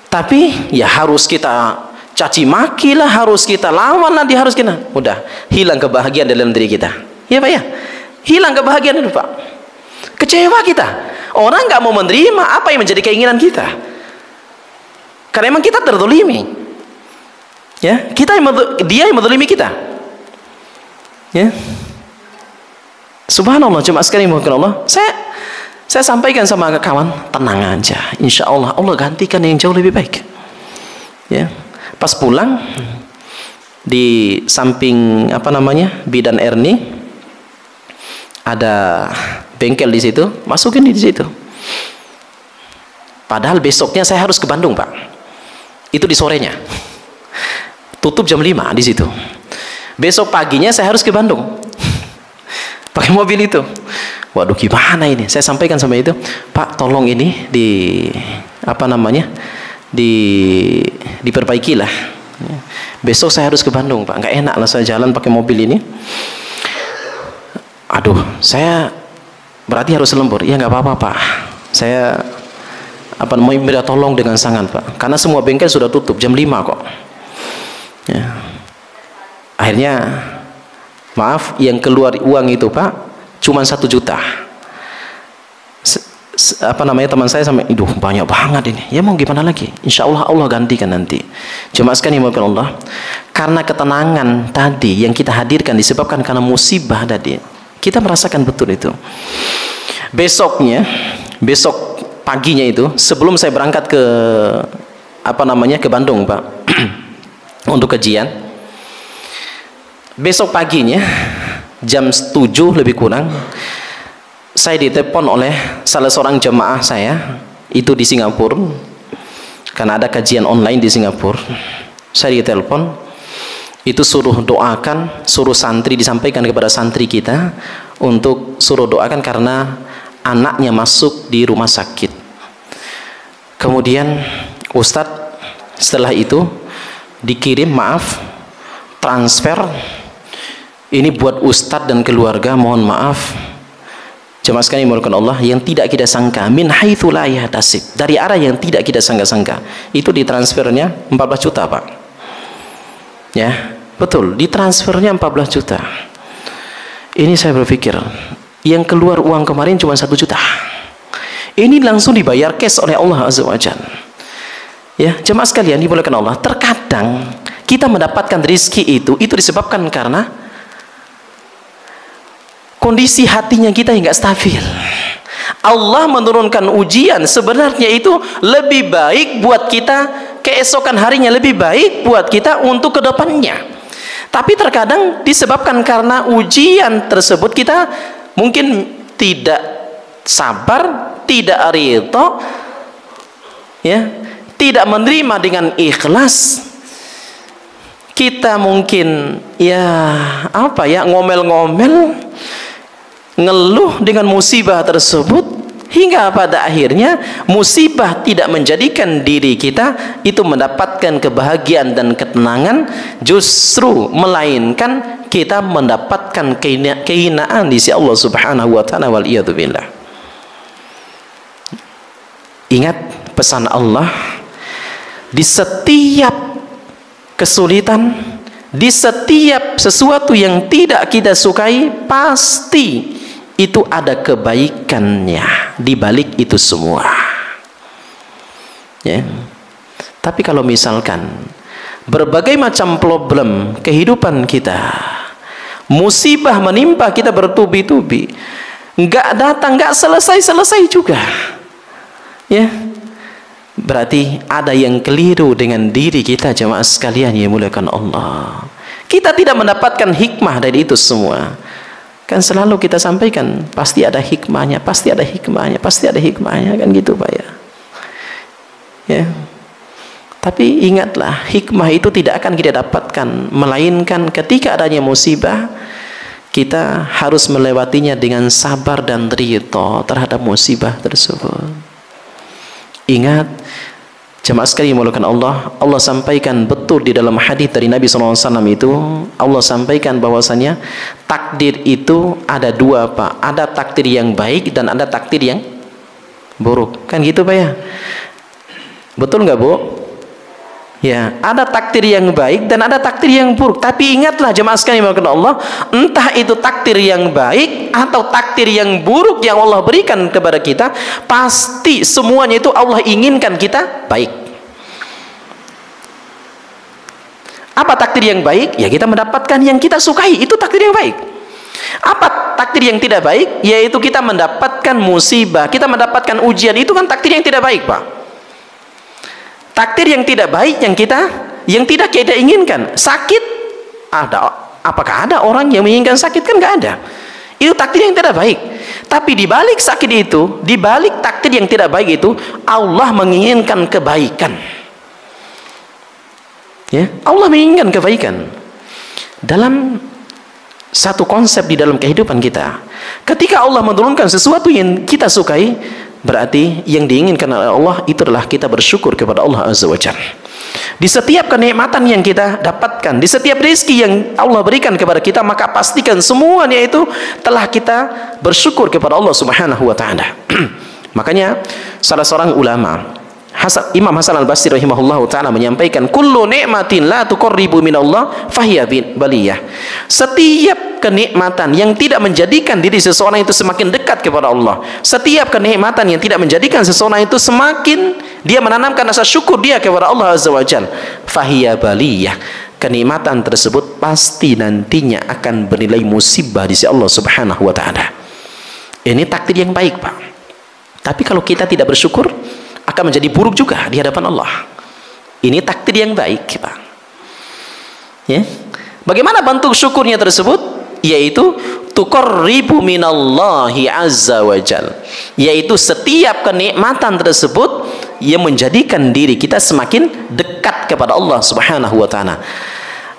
Tapi ya harus kita caci maki lah, harus kita lawan lah, harus kita. Udah hilang kebahagiaan dalam diri kita. Ya Pak ya, hilang kebahagiaan itu Pak. Kecewa kita. Orang nggak mau menerima apa yang menjadi keinginan kita. Karena memang kita terzolimi. Ya, dia yang menzalimi kita. Ya. Subhanallah, jemaah sekalian Allah. Saya sampaikan sama kawan, tenang aja. Insya Allah gantikan yang jauh lebih baik. Ya. Pas pulang di samping Bidan Erni ada bengkel di situ, masukin di situ. Padahal besoknya saya harus ke Bandung Pak. Itu di sorenya. Tutup jam 5 di situ. Besok paginya saya harus ke Bandung. Pakai mobil itu. Waduh gimana ini? Saya sampaikan sama itu, Pak tolong ini diperbaikilah. Besok saya harus ke Bandung Pak. Nggak enak lah saya jalan pakai mobil ini. Aduh, saya berarti harus lembur. Ya nggak apa-apa Pak. Saya minta tolong dengan sangat Pak. Karena semua bengkel sudah tutup jam 5 kok. Ya. Akhirnya maaf, yang keluar uang itu Pak cuma 1 juta. Teman saya sampai, banyak banget ini. Ya mau gimana lagi? Insya Allah gantikan nanti. Cuma sekali Allah, karena ketenangan tadi yang kita hadirkan disebabkan karena musibah tadi, kita merasakan betul itu. Besok paginya itu, sebelum saya berangkat ke ke Bandung Pak untuk kajian, besok paginya jam 7 lebih kurang saya ditelepon oleh salah seorang jemaah saya itu di Singapura, karena ada kajian online di Singapura. Saya ditelepon, itu suruh doakan, suruh santri, disampaikan kepada santri kita untuk suruh doakan karena anaknya masuk di rumah sakit. Kemudian Ustadz setelah itu dikirim transfer ini buat Ustadz dan keluarga, mohon maaf jemaah sekalian dimulakan Allah, yang tidak kita sangka, min haitsu la yahtasib, dari arah yang tidak kita sangka-sangka, itu ditransfernya 14 juta Pak. Ya, betul, ditransfernya 14 juta. Ini saya berpikir, yang keluar uang kemarin cuma 1 juta. Ini langsung dibayar cash oleh Allah Azza wa Jalla. Ya, jemaah sekalian dimulakan Allah, terkadang kita mendapatkan rezeki itu disebabkan karena kondisi hatinya kita yang nggak stabil. Allah menurunkan ujian sebenarnya itu lebih baik buat kita, keesokan harinya lebih baik buat kita untuk kedepannya. Tapi terkadang disebabkan karena ujian tersebut kita mungkin tidak sabar, tidak ridho, ya, tidak menerima dengan ikhlas. Kita mungkin ngomel-ngomel, ngeluh dengan musibah tersebut, hingga pada akhirnya musibah tidak menjadikan diri kita itu mendapatkan kebahagiaan dan ketenangan, justru melainkan kita mendapatkan kehinaan di sisi Allah Subhanahu wa taala, wal iyadu billah. Ingat pesan Allah, di setiap kesulitan, di setiap sesuatu yang tidak kita sukai, pasti itu ada kebaikannya di balik itu semua. Ya. Tapi kalau misalkan berbagai macam problem kehidupan kita, musibah menimpa kita bertubi-tubi, nggak datang, nggak selesai juga, ya, Berarti ada yang keliru dengan diri kita, jemaah sekalian yang muliakan Allah. Kita tidak mendapatkan hikmah dari itu semua. Kan selalu kita sampaikan, pasti ada hikmahnya, pasti ada hikmahnya, pasti ada hikmahnya, kan gitu Pak ya. Ya. Tapi ingatlah, hikmah itu tidak akan kita dapatkan, melainkan ketika adanya musibah, kita harus melewatinya dengan sabar dan ridha terhadap musibah tersebut. Ingat, jemaah sekalian dimuliakan Allah, Allah sampaikan betul di dalam hadis dari Nabi SAW itu, Allah sampaikan bahwasanya takdir itu ada dua Pak, ada takdir yang baik dan ada takdir yang buruk, kan gitu Pak ya. Betul nggak Bu? Ya, ada takdir yang baik dan ada takdir yang buruk. Tapi ingatlah jemaah sekalian dimuliakan Allah, entah itu takdir yang baik atau takdir yang buruk yang Allah berikan kepada kita, pasti semuanya itu Allah inginkan kita baik. Apa takdir yang baik? Ya kita mendapatkan yang kita sukai, itu takdir yang baik. Apa takdir yang tidak baik? Yaitu kita mendapatkan musibah, kita mendapatkan ujian, itu kan takdir yang tidak baik Pak. Takdir yang tidak baik yang tidak kita inginkan. Sakit ada, apakah ada orang yang menginginkan sakit? Kan nggak ada. Itu takdir yang tidak baik. Tapi di balik sakit itu, di balik takdir yang tidak baik itu, Allah menginginkan kebaikan. Ya, Allah menginginkan kebaikan. Dalam satu konsep di dalam kehidupan kita, ketika Allah menurunkan sesuatu yang kita sukai, berarti yang diinginkan oleh Allah itu adalah kita bersyukur kepada Allah Azza wa Jalla. Di setiap kenikmatan yang kita dapatkan, di setiap rezeki yang Allah berikan kepada kita, maka pastikan semuanya itu telah kita bersyukur kepada Allah Subhanahu wa taala. Makanya salah seorang ulama, Imam Hasan Al-Basri rahimahullahu taala menyampaikan, kullu ni'matin la tuqarribu minallah fahiya baliyah. Setiap kenikmatan yang tidak menjadikan diri seseorang itu semakin dekat kepada Allah, setiap kenikmatan yang tidak menjadikan seseorang itu semakin dia menanamkan rasa syukur dia kepada Allah Azza wa Jalla, fahiya baliyah. Kenikmatan tersebut pasti nantinya akan bernilai musibah di sisi Allah Subhanahu wa taala. Ini takdir yang baik, Pak. Tapi kalau kita tidak bersyukur, akan menjadi buruk juga di hadapan Allah. Ini takdir yang baik, Pak. Ya. Bagaimana bentuk syukurnya tersebut? Yaitu tuqarribu minallahi azza wa jal. Yaitu setiap kenikmatan tersebut yang menjadikan diri kita semakin dekat kepada Allah Subhanahu wa taala.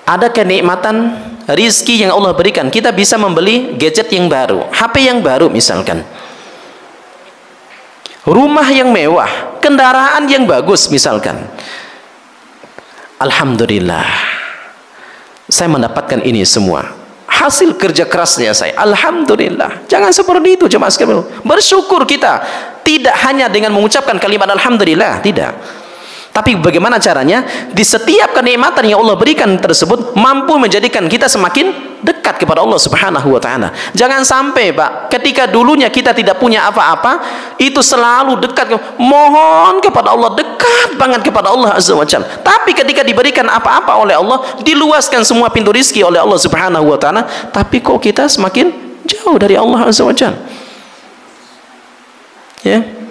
Ada kenikmatan rizki yang Allah berikan. Kita bisa membeli gadget yang baru, HP yang baru misalkan. Rumah yang mewah, kendaraan yang bagus misalkan. Alhamdulillah, saya mendapatkan ini semua hasil kerja kerasnya saya. Alhamdulillah. Jangan seperti itu jemaah sekalian. Bersyukur kita tidak hanya dengan mengucapkan kalimat alhamdulillah, tidak. Tapi bagaimana caranya? Di setiap kenikmatan yang Allah berikan tersebut mampu menjadikan kita semakin dekat kepada Allah Subhanahu wa taala. Jangan sampai, Pak, ketika dulunya kita tidak punya apa-apa, itu selalu dekat, mohon kepada Allah, dekat banget kepada Allah Azza wa Jalla. Tapi ketika diberikan apa-apa oleh Allah, diluaskan semua pintu rizki oleh Allah Subhanahu wa taala, tapi kok kita semakin jauh dari Allah Azza wa Jalla. Ya.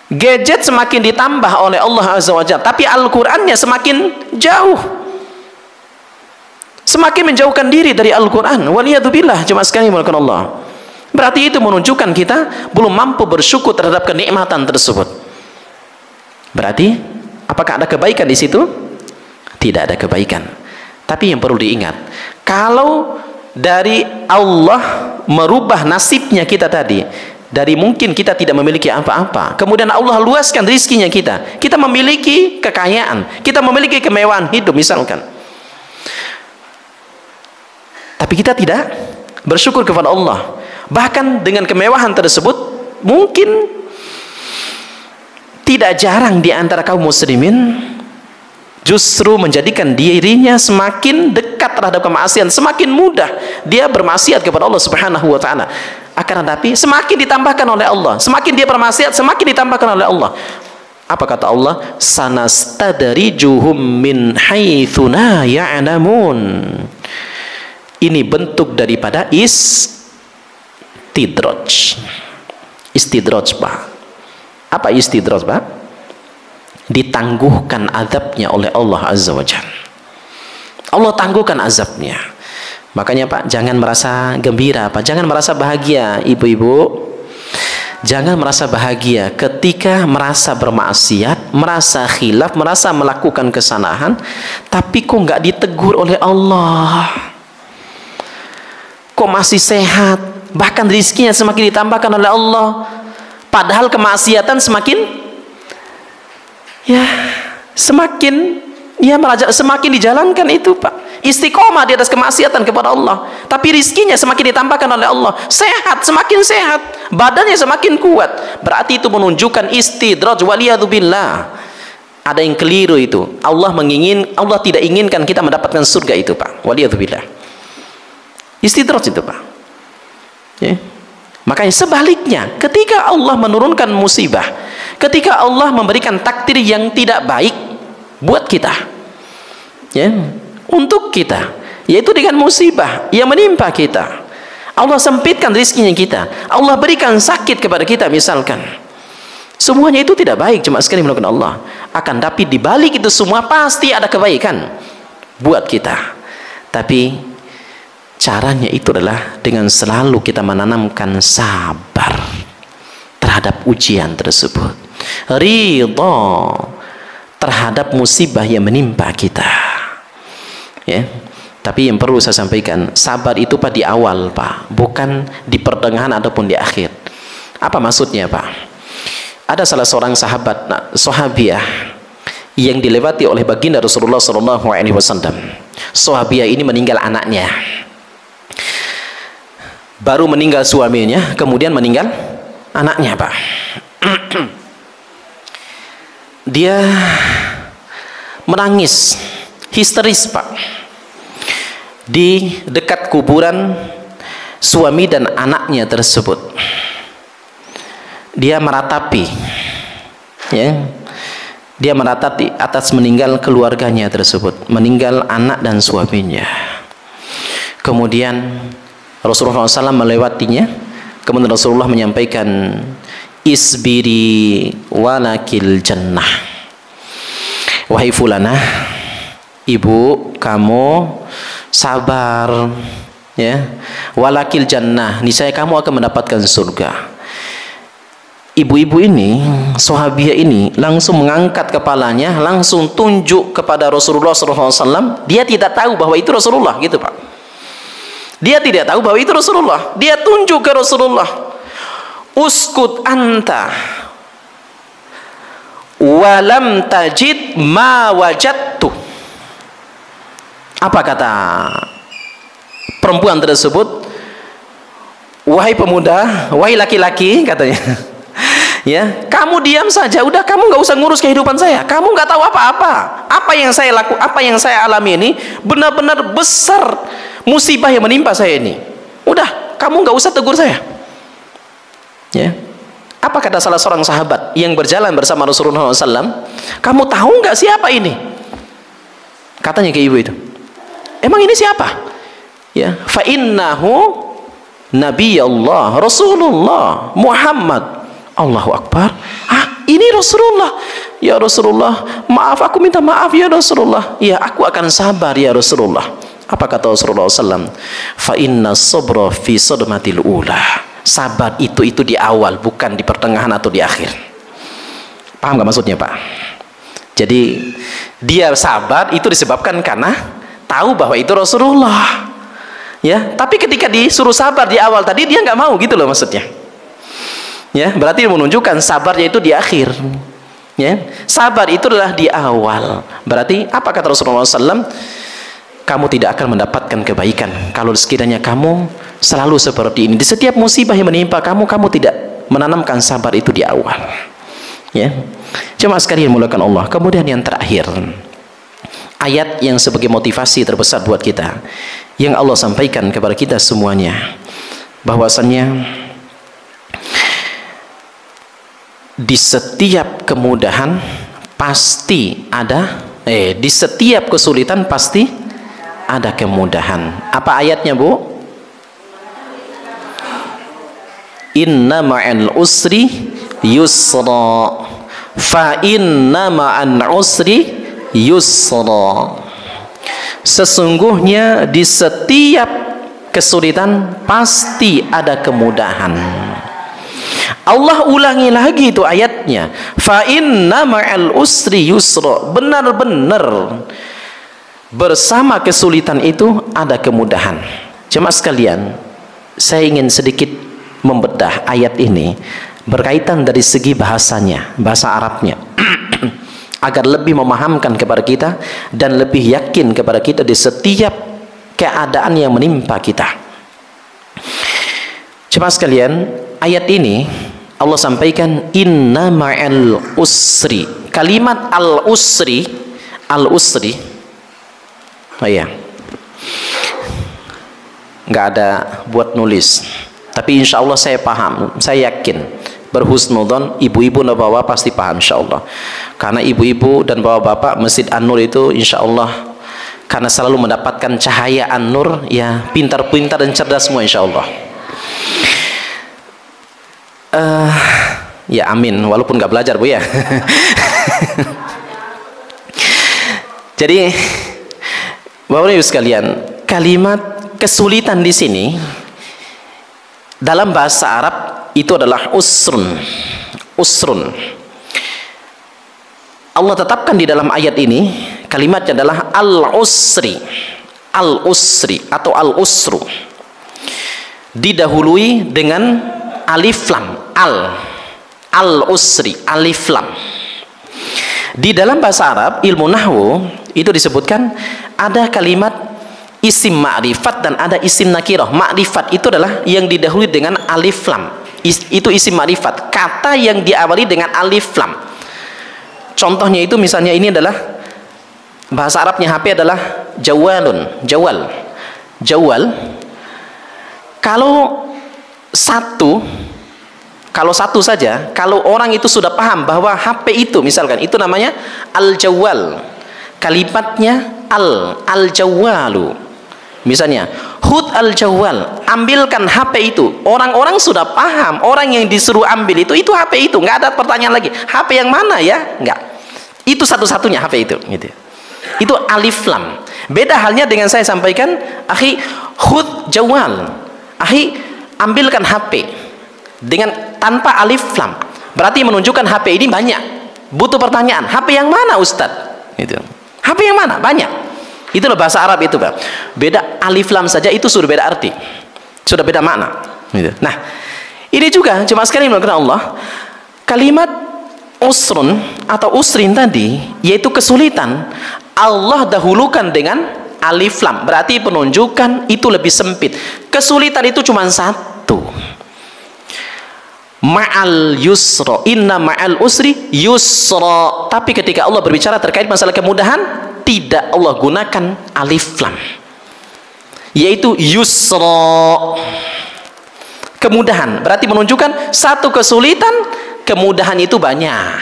Gadget semakin ditambah oleh Allah Azza wa Jalla, tapi Al-Qur'annya semakin jauh, semakin menjauhkan diri dari Al-Quran. Waliyadzubillah jemaah sekalian dimuliakan Allah. Berarti itu menunjukkan kita belum mampu bersyukur terhadap kenikmatan tersebut. Berarti apakah ada kebaikan di situ? Tidak ada kebaikan. Tapi yang perlu diingat, kalau dari Allah merubah nasibnya kita tadi, dari mungkin kita tidak memiliki apa-apa, kemudian Allah luaskan rizkinya kita memiliki kekayaan, kita memiliki kemewahan hidup misalkan, tapi kita tidak bersyukur kepada Allah. Bahkan dengan kemewahan tersebut mungkin tidak jarang di antara kaum muslimin justru menjadikan dirinya semakin dekat terhadap kemaksiatan, semakin mudah dia bermaksiat kepada Allah Subhanahu wa taala. Akan tetapi semakin ditambahkan oleh Allah, semakin dia bermaksiat, semakin ditambahkan oleh Allah. Apa kata Allah? Sanastadrijuhum min haitsu la ya'lamun. Ini bentuk daripada istidraj. Istidraj, Pak. Apa istidraj, Pak? Ditangguhkan azabnya oleh Allah Azza wa Jalla. Allah tangguhkan azabnya. Makanya Pak, jangan merasa gembira, Pak. Jangan merasa bahagia, ibu-ibu. Jangan merasa bahagia ketika merasa bermaksiat, merasa khilaf, merasa melakukan kesalahan, tapi kok nggak ditegur oleh Allah. Kok masih sehat, bahkan rizkinya semakin ditambahkan oleh Allah. Padahal kemaksiatan semakin dijalankan itu, Pak. Istiqomah di atas kemaksiatan kepada Allah, tapi rizkinya semakin ditambahkan oleh Allah. Sehat, semakin sehat, badannya semakin kuat. Berarti itu menunjukkan istidraj, waliyadzubillah. Ada yang keliru itu. Allah tidak inginkan kita mendapatkan surga itu, Pak. Waliyadzubillah. Istidraj itu, Pak. Ya. Makanya sebaliknya, ketika Allah menurunkan musibah, ketika Allah memberikan takdir yang tidak baik buat kita, ya, untuk kita, yaitu dengan musibah yang menimpa kita, Allah sempitkan rizkinya kita, Allah berikan sakit kepada kita misalkan, semuanya itu tidak baik, cuma sekali melakukan Allah. Akan tapi di balik itu semua pasti ada kebaikan buat kita. Tapi caranya itu adalah dengan selalu kita menanamkan sabar terhadap ujian tersebut, ridha terhadap musibah yang menimpa kita. Ya, tapi yang perlu saya sampaikan, sabar itu Pak di awal, Pak, bukan di pertengahan ataupun di akhir. Apa maksudnya, Pak? Ada salah seorang sahabiah yang dilewati oleh baginda Rasulullah SAW. Sahabiah ini meninggal anaknya, baru meninggal suaminya, kemudian meninggal anaknya, Pak. Dia menangis histeris, Pak, di dekat kuburan suami dan anaknya tersebut. Dia meratapi, ya, dia meratapi atas meninggal keluarganya tersebut, meninggal anak dan suaminya. Kemudian Rasulullah SAW melewatinya. Kemudian Rasulullah menyampaikan, isbiri walakil jannah. Wahai fulanah, ibu, kamu sabar, ya, walakil jannah, niscaya kamu akan mendapatkan surga. Ibu-ibu ini, sahabiah ini langsung mengangkat kepalanya, langsung tunjuk kepada Rasulullah SAW. Dia tidak tahu bahwa itu Rasulullah, gitu, Pak. Dia tidak tahu bahwa itu Rasulullah. Dia tunjuk ke Rasulullah. Uskut anta walam tajid ma wajadtu. Apa kata perempuan tersebut? Wahai pemuda, wahai laki-laki, katanya, ya, kamu diam saja, udah, kamu nggak usah ngurus kehidupan saya, kamu nggak tahu apa-apa. Apa yang saya alami ini benar-benar besar musibah yang menimpa saya ini. Udah, kamu nggak usah tegur saya. Ya, apa kata salah seorang sahabat yang berjalan bersama Rasulullah SAW? Kamu tahu nggak siapa ini? Katanya ke ibu itu, emang ini siapa? Ya, fa innahu nabiyallah Rasulullah Muhammad. Allahu Akbar. Ah, ini Rasulullah. Ya Rasulullah, maaf, aku minta maaf ya Rasulullah. Ya, aku akan sabar ya Rasulullah. Apa kata Rasulullah SAW? Fa inna sabra fi sadmatil ula. Sabar itu di awal, bukan di pertengahan atau di akhir. Paham nggak maksudnya, Pak? Jadi dia sabar itu disebabkan karena tahu bahwa itu Rasulullah. Ya, tapi ketika disuruh sabar di awal tadi dia nggak mau, gitu loh maksudnya. Ya, berarti menunjukkan sabarnya itu di akhir. Ya, sabar itu adalah di awal. Berarti apa kata Rasulullah SAW? Kamu tidak akan mendapatkan kebaikan kalau sekiranya kamu selalu seperti ini. Di setiap musibah yang menimpa kamu, kamu tidak menanamkan sabar itu di awal. Ya, cuma sekali dimuliakan Allah. Kemudian yang terakhir, ayat yang sebagai motivasi terbesar buat kita, yang Allah sampaikan kepada kita semuanya, bahwasannya di setiap kemudahan pasti ada, di setiap kesulitan pasti ada kemudahan. Apa ayatnya, Bu? Inna ma'al usri yusra, fa inna ma'al usri yusra. Sesungguhnya di setiap kesulitan pasti ada kemudahan. Allah ulangi lagi itu ayatnya, fa inna ma'al usri yusra. Benar-benar bersama kesulitan itu ada kemudahan. Jemaah sekalian, saya ingin sedikit membedah ayat ini berkaitan dari segi bahasanya, bahasa Arabnya, agar lebih memahamkan kepada kita dan lebih yakin kepada kita di setiap keadaan yang menimpa kita. Jemaah sekalian, ayat ini Allah sampaikan inna ma'al usri. Kalimat al-usri, al-usri, oh iya, nggak ada buat nulis, tapi insya Allah saya paham, saya yakin, berhusnudon, ibu-ibu dan bapak pasti paham insya Allah, karena ibu-ibu dan bapak-bapak Masjid An-Nur itu insya Allah karena selalu mendapatkan cahaya An-Nur, ya pintar-pintar dan cerdas semua insya Allah. Ya amin, walaupun nggak belajar Bu ya. Jadi Bapak Ibu sekalian, kalimat kesulitan di sini dalam bahasa Arab itu adalah usrun. Usrun. Allah tetapkan di dalam ayat ini kalimatnya adalah al-usri. Al-usri atau al-usru. Didahului dengan alif lam, al-usri, alif lam. Di dalam bahasa Arab, ilmu nahwu itu disebutkan ada kalimat isim ma'rifat dan ada isim nakirah. Ma'rifat itu adalah yang didahului dengan alif lam. Itu isim ma'rifat, kata yang diawali dengan alif lam. Contohnya itu misalnya ini adalah bahasa Arabnya HP adalah jawalun, jawal. Jawal. Kalau satu saja, kalau orang itu sudah paham bahwa HP itu misalkan itu namanya al-jawal. Kalimatnya al-jawalu. Misalnya, hud al-jawal, ambilkan HP itu. Orang-orang sudah paham, orang yang disuruh ambil itu HP itu, nggak ada pertanyaan lagi. HP yang mana ya? Nggak. Itu satu-satunya HP itu, gitu. Itu alif lam. Beda halnya dengan saya sampaikan, akhi hud jawal. Akhi ambilkan HP dengan tanpa alif lam. Berarti menunjukkan HP ini banyak. Butuh pertanyaan, HP yang mana Ustadz? Gitu. HP yang mana? Banyak. Itulah bahasa Arab itu, Pak. Beda alif lam saja itu sudah beda arti. Sudah beda makna. Gitu. Nah, ini juga cuma sekali melakukan Allah. Kalimat usrun atau usrin tadi, yaitu kesulitan, Allah dahulukan dengan alif lam. Berarti penunjukan itu lebih sempit. Kesulitan itu cuma satu. Ma'al yusra, inna ma'al usri yusra. Tapi ketika Allah berbicara terkait masalah kemudahan, tidak Allah gunakan alif lam, yaitu yusra. Kemudahan berarti menunjukkan satu kesulitan, kemudahan itu banyak.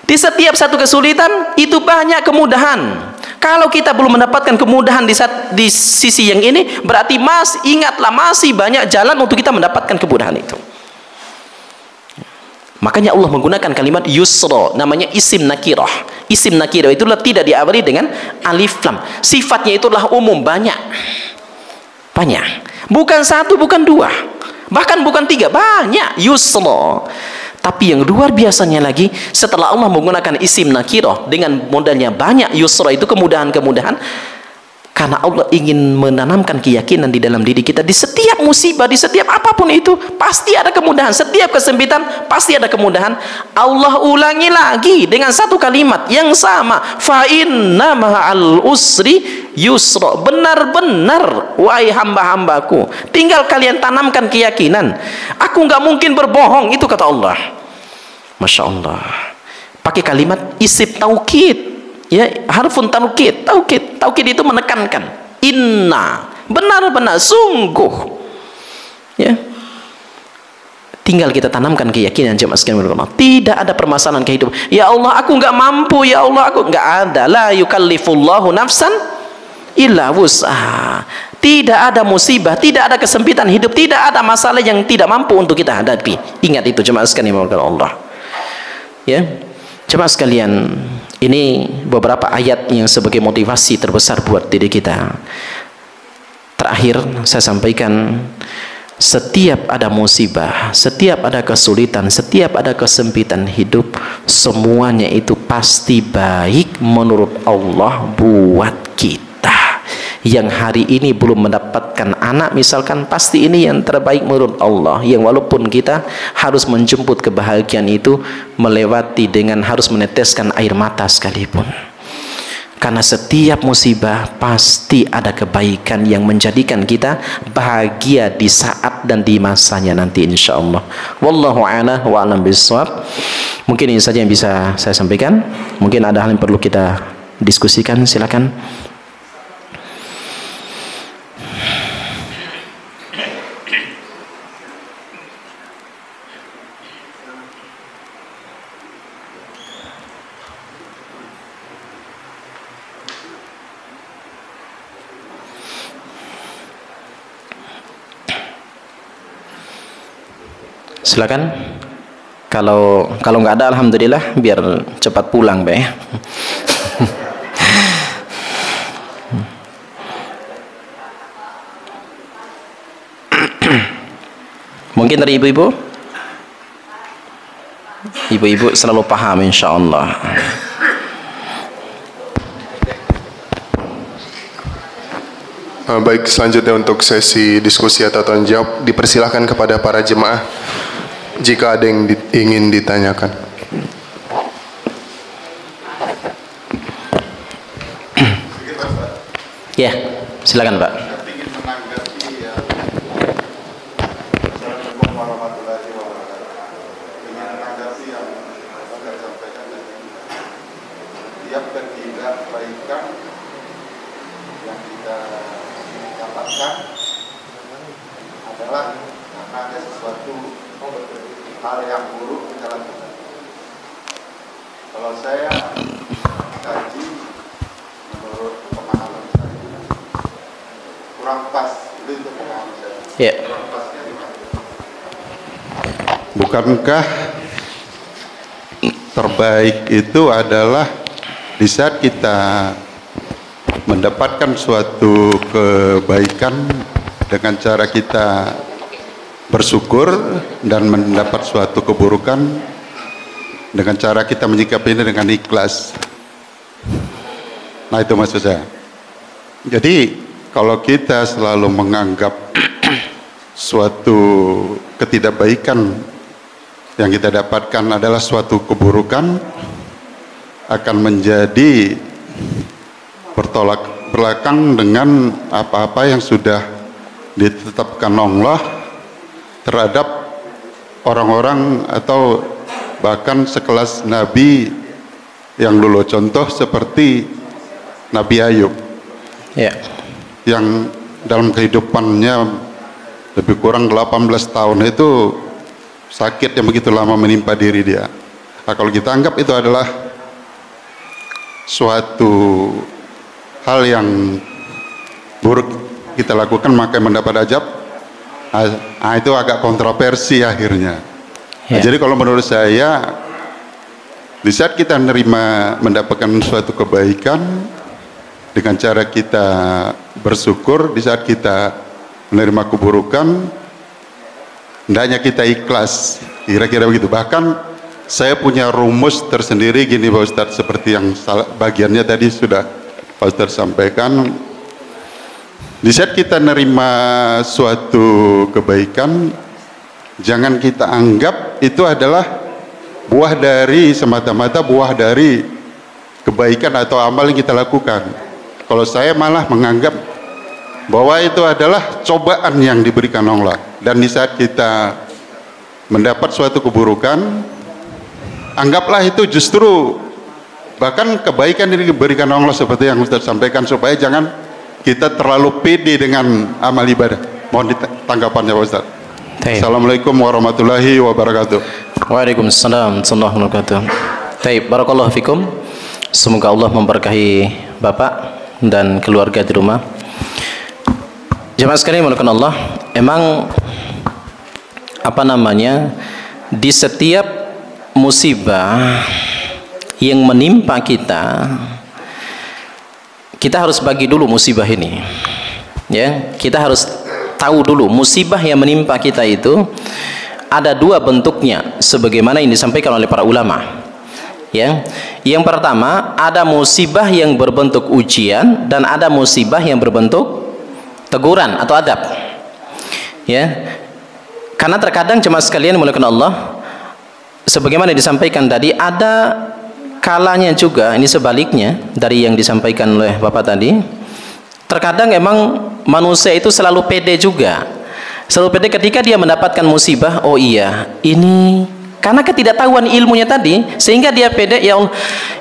Di setiap satu kesulitan itu banyak kemudahan. Kalau kita belum mendapatkan kemudahan di sisi yang ini, berarti ingatlah masih banyak jalan untuk kita mendapatkan kemudahan itu. Makanya Allah menggunakan kalimat yusra, namanya isim nakirah. Isim nakirah itulah tidak diawali dengan alif lam. Sifatnya itulah umum, banyak. Banyak. Bukan satu, bukan dua. Bahkan bukan tiga, banyak yusra. Tapi yang luar biasanya lagi, setelah Allah menggunakan isim nakirah dengan modalnya banyak yusra, itu kemudahan-kemudahan, karena Allah ingin menanamkan keyakinan di dalam diri kita. Di setiap musibah, di setiap apapun itu pasti ada kemudahan. Setiap kesempitan pasti ada kemudahan. Allah ulangi lagi dengan satu kalimat yang sama, fa inna ma'al usri yusra. Benar-benar wahai hamba-hambaku, tinggal kalian tanamkan keyakinan, aku nggak mungkin berbohong. Itu kata Allah. Masya Allah, pakai kalimat isim taukid, ya, harfun taukid. Taukid itu menekankan. Inna, benar-benar, sungguh, ya. Tinggal kita tanamkan keyakinan, jemaah sekalian. Tidak ada permasalahan kehidupan. Ya Allah, aku nggak mampu. Ya Allah, aku nggak ada. La yukallifullahu nafsan illa wus'aha. Tidak ada musibah, tidak ada kesempitan hidup, tidak ada masalah yang tidak mampu untuk kita hadapi. Ingat itu jemaah sekalian yang dimuliakan Allah. Ya, jemaah sekalian, ini beberapa ayat yang sebagai motivasi terbesar buat diri kita. Terakhir saya sampaikan, setiap ada musibah, setiap ada kesulitan, setiap ada kesempitan hidup, semuanya itu pasti baik menurut Allah buat kita. Yang hari ini belum mendapatkan anak misalkan, pasti ini yang terbaik menurut Allah, yang walaupun kita harus menjemput kebahagiaan itu melewati dengan harus meneteskan air mata sekalipun. Karena setiap musibah pasti ada kebaikan yang menjadikan kita bahagia di saat dan di masanya nanti insyaallah. Wallahu a'lam wa a'lam bishawab. Mungkin ini saja yang bisa saya sampaikan. Mungkin ada hal yang perlu kita diskusikan, silakan. Silakan. Kalau nggak ada, alhamdulillah, biar cepat pulang, Be. Mungkin dari ibu-ibu? Ibu-ibu selalu paham insyaallah. Baik, selanjutnya untuk sesi diskusi atau tanya jawab, dipersilahkan kepada para jemaah jika ada yang ingin ditanyakan. Ya, silakan Pak. Adalah karena ada sesuatu hal yang buruk kita lakukan. Kalau saya kaji menurut pemahaman saya kurang pas, itu pemahaman saya. Yeah. Kurang pasnya gimana? Bukankah terbaik itu adalah di saat kita mendapatkan suatu kebaikan dengan cara kita bersyukur, dan mendapat suatu keburukan dengan cara kita menyikapinya dengan ikhlas. Nah, itu maksud saya. Jadi kalau kita selalu menganggap suatu ketidakbaikan yang kita dapatkan adalah suatu keburukan, akan menjadi bertolak belakang dengan apa-apa yang sudah ditetapkan Allah terhadap orang-orang atau bahkan sekelas Nabi yang dulu, contoh seperti Nabi Ayub, yang dalam kehidupannya lebih kurang 18 tahun itu sakit yang begitu lama menimpa diri dia. Nah, kalau kita anggap itu adalah suatu hal yang buruk kita lakukan maka mendapat azab, nah, itu agak kontroversi akhirnya. Nah, jadi kalau menurut saya, di saat kita mendapatkan suatu kebaikan dengan cara kita bersyukur, di saat kita menerima keburukan, hendaknya kita ikhlas, kira-kira begitu. Bahkan saya punya rumus tersendiri gini Pak Ustadz, seperti yang bagiannya tadi sudah Pak Ustadz sampaikan. Di saat kita nerima suatu kebaikan, jangan kita anggap itu adalah buah dari semata-mata buah dari kebaikan atau amal yang kita lakukan. Kalau saya malah menganggap bahwa itu adalah cobaan yang diberikan Allah. Dan di saat kita mendapat suatu keburukan, anggaplah itu justru bahkan kebaikan yang diberikan Allah, seperti yang Ustaz sampaikan, supaya jangan kita terlalu pede dengan amal ibadah. Mohon tanggapannya Pak Ustaz. Assalamualaikum warahmatullahi wabarakatuh. Waalaikumsalam warahmatullahi wabarakatuh. Baik, barakallahu fikum. Semoga Allah memberkahi Bapak dan keluarga di rumah. Jemaah sekalian mulakan Allah, emang di setiap musibah yang menimpa kita, kita harus bagi dulu musibah ini. Ya, kita harus tahu dulu musibah yang menimpa kita itu ada dua bentuknya sebagaimana yang disampaikan oleh para ulama. Ya, yang pertama ada musibah yang berbentuk ujian dan ada musibah yang berbentuk teguran atau adab. Ya, karena terkadang jemaah sekalian muliakan Allah, sebagaimana disampaikan tadi, ada kalanya juga ini sebaliknya dari yang disampaikan oleh Bapak tadi. Terkadang emang manusia itu selalu pede juga, selalu pede ketika dia mendapatkan musibah. Oh iya, ini karena ketidaktahuan ilmunya tadi, sehingga dia pede, ya Allah,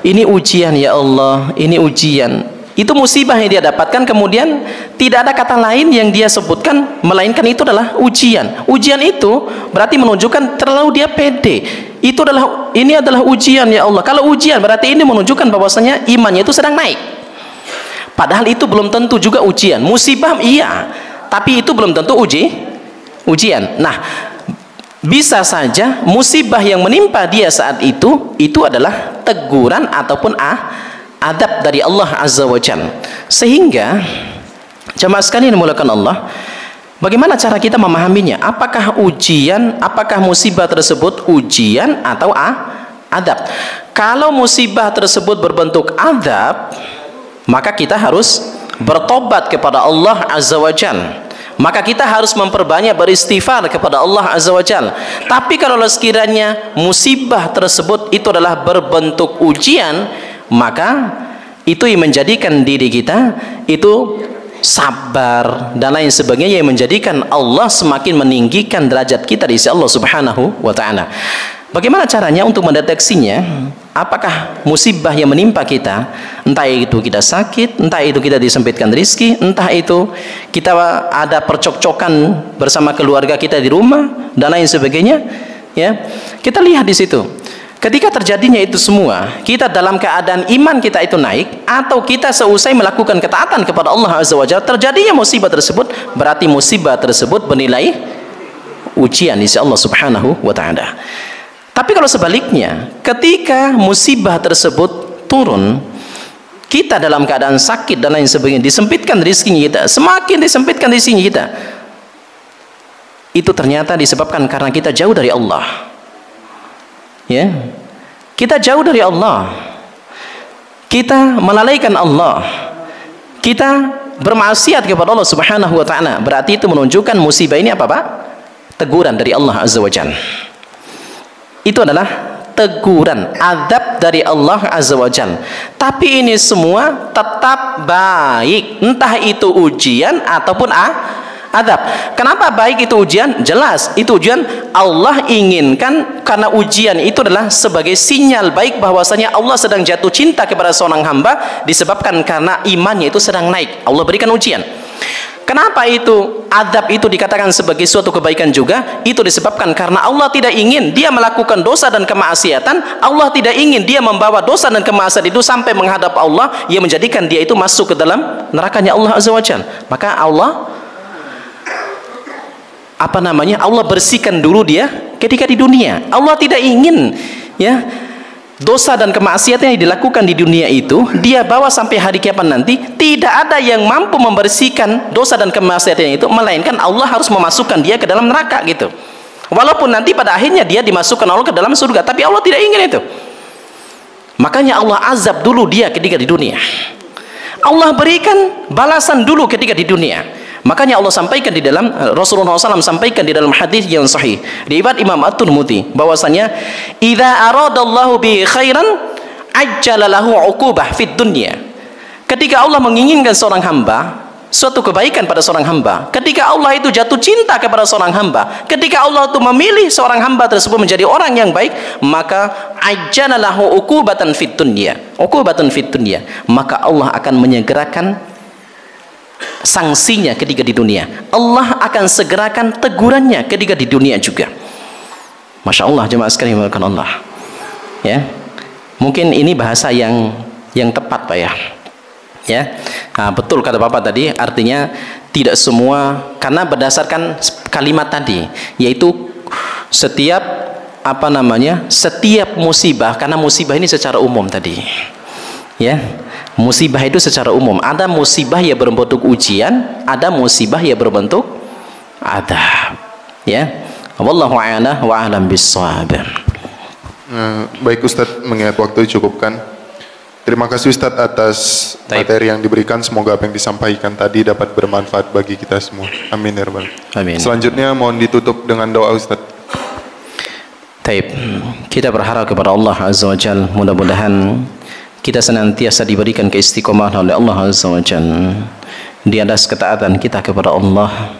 ini ujian, ya Allah, ini ujian. Itu musibah yang dia dapatkan, kemudian tidak ada kata lain yang dia sebutkan melainkan itu adalah ujian. Ujian itu berarti menunjukkan terlalu dia pede. Ini adalah ujian, ya Allah. Kalau ujian berarti ini menunjukkan bahwasanya imannya itu sedang naik. Padahal itu belum tentu juga ujian. Musibah iya, tapi itu belum tentu ujian. Nah, bisa saja musibah yang menimpa dia saat itu adalah teguran ataupun adab dari Allah Azza wa Jalla. Sehingga jemaah sekalian dimuliakan Allah, bagaimana cara kita memahaminya? Apakah ujian, apakah musibah tersebut ujian atau adab? Kalau musibah tersebut berbentuk adab, maka kita harus bertobat kepada Allah Azza wa Jalla. Maka kita harus memperbanyak beristighfar kepada Allah Azza wa Jalla. Tapi kalau sekiranya musibah tersebut itu adalah berbentuk ujian, maka itu yang menjadikan diri kita itu sabar dan lain sebagainya, yang menjadikan Allah semakin meninggikan derajat kita di sisi Allah Subhanahu wa taala. Bagaimana caranya untuk mendeteksinya? Apakah musibah yang menimpa kita, entah itu kita sakit, entah itu kita disempitkan rezeki, entah itu kita ada percokcokan bersama keluarga kita di rumah dan lain sebagainya, ya, kita lihat di situ. Ketika terjadinya itu semua, kita dalam keadaan iman kita itu naik, atau kita seusai melakukan ketaatan kepada Allah Azza wa Jalla, terjadinya musibah tersebut, berarti musibah tersebut bernilai ujian di sisi Allah Subhanahu wa taala. Tapi kalau sebaliknya, ketika musibah tersebut turun, kita dalam keadaan sakit dan lain sebagainya, disempitkan rezeki kita, semakin disempitkan rezeki kita, itu ternyata disebabkan karena kita jauh dari Allah. Ya, kita jauh dari Allah, kita melalaikan Allah, kita bermaksiat kepada Allah Subhanahu wa taala. Berarti itu menunjukkan musibah ini apa, Pak? Teguran dari Allah Azza wa Jalla. Itu adalah teguran, adab dari Allah Azza wa Jalla. Tapi ini semua tetap baik, entah itu ujian ataupun adab. Kenapa baik itu ujian? Jelas, itu ujian Allah inginkan, karena ujian itu adalah sebagai sinyal baik bahwasanya Allah sedang jatuh cinta kepada seorang hamba, disebabkan karena imannya itu sedang naik. Allah berikan ujian. Kenapa itu adab itu dikatakan sebagai suatu kebaikan juga? Itu disebabkan karena Allah tidak ingin dia melakukan dosa dan kemaksiatan. Allah tidak ingin dia membawa dosa dan kemaksiatan itu sampai menghadap Allah, yang menjadikan dia itu masuk ke dalam nerakanya Allah Azza wa Jalla. Maka Allah Allah bersihkan dulu dia ketika di dunia. Allah tidak ingin, ya, dosa dan kemaksiatan yang dilakukan di dunia itu dia bawa sampai hari kiamat nanti. Tidak ada yang mampu membersihkan dosa dan kemaksiatan itu, melainkan Allah harus memasukkan dia ke dalam neraka gitu. Walaupun nanti pada akhirnya dia dimasukkan Allah ke dalam surga, tapi Allah tidak ingin itu. Makanya Allah azab dulu dia ketika di dunia. Allah berikan balasan dulu ketika di dunia. Makanya Allah sampaikan di dalam, Rasulullah SAW sampaikan di dalam hadis yang sahih riwayat Imam At-Tirmidzi, bahwasanya idza aradallahu bi khairan ajjala lahu uqubah fid dunya. Ketika Allah menginginkan seorang hamba suatu kebaikan pada seorang hamba, ketika Allah itu jatuh cinta kepada seorang hamba, ketika Allah itu memilih seorang hamba tersebut menjadi orang yang baik, maka ajjala lahu uqubatan fid dunya, uqubatan fid dunya, maka Allah akan menyegerakan sanksinya ketika di dunia. Allah akan segerakan tegurannya ketika di dunia juga. Masya Allah jemaah sekalian dimuliakan Allah. Ya, mungkin ini bahasa yang tepat, Pak, ya. Ya, nah, betul kata Bapak tadi. Artinya Tidak semua, karena berdasarkan kalimat tadi, yaitu setiap setiap musibah, karena musibah ini secara umum tadi, ya, musibah itu secara umum. Ada musibah yang berbentuk ujian, ada musibah yang berbentuk adab, ya. Wallahu a'lam wa a'lam bis-shawab. Baik Ustadz, mengingat waktu cukupkan. Terima kasih Ustadz atas materi yang diberikan. Semoga apa yang disampaikan tadi dapat bermanfaat bagi kita semua. Amin ya rabbal alamin. Selanjutnya mohon ditutup dengan doa Ustadz. Taib. Kita berharap kepada Allah Azza wa Jalla, mudah-mudahan kita senantiasa diberikan keistiqomahan oleh Allah Azza wa Jalla di atas ketaatan kita kepada Allah,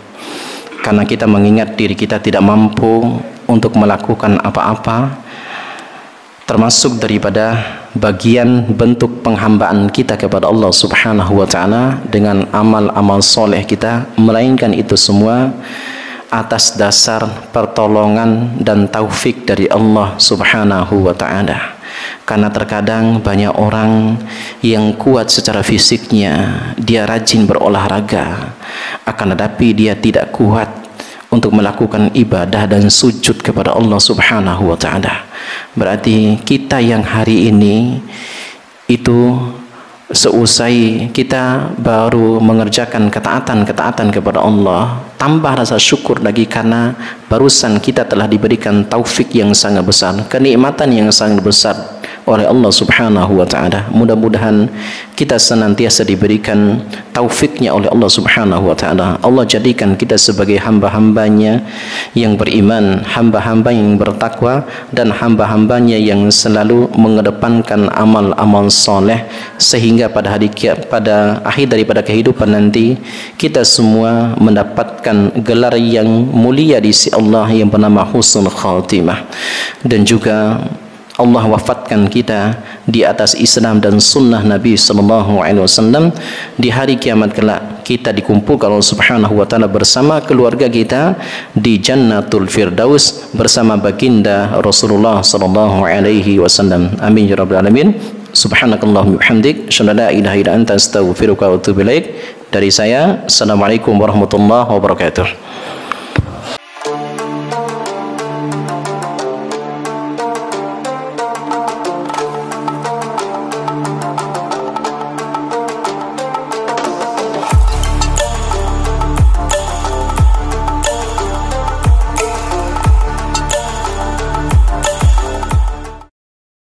karena kita mengingat diri kita tidak mampu untuk melakukan apa-apa, termasuk daripada bagian bentuk penghambaan kita kepada Allah Subhanahu wa ta'ala dengan amal-amal soleh kita, melainkan itu semua atas dasar pertolongan dan taufik dari Allah Subhanahu wa ta'ala. Karena terkadang banyak orang yang kuat secara fisiknya, dia rajin berolahraga, akan tetapi dia tidak kuat untuk melakukan ibadah dan sujud kepada Allah Subhanahu wa ta'ala. Berarti kita yang hari ini itu seusai kita baru mengerjakan ketaatan kepada Allah, tambah rasa syukur lagi karena barusan kita telah diberikan taufik yang sangat besar, kenikmatan yang sangat besar oleh Allah Subhanahu wa ta'ala. Mudah-mudahan kita senantiasa diberikan taufiknya oleh Allah Subhanahu wa ta'ala. Allah jadikan kita sebagai hamba-hambanya yang beriman, hamba-hamba yang bertakwa, dan hamba-hambanya yang selalu mengedepankan amal-amal soleh, sehingga pada akhir daripada kehidupan nanti kita semua mendapatkan gelar yang mulia di sisi Allah yang bernama husnul khatimah. Dan juga Allah wafatkan kita di atas Islam dan sunnah Nabi SAW. Di hari kiamat kelak kita dikumpulkan Allah Subhanahu wa ta'ala bersama keluarga kita di Jannatul Firdaus bersama baginda Rasulullah SAW. Amin ya rabbal alamin. Subhanakallahumma bihamdik, asyhadu an la ilaha illa anta, astaghfiruka wa atubu ilaik. Dari saya, assalamualaikum warahmatullahi wabarakatuh.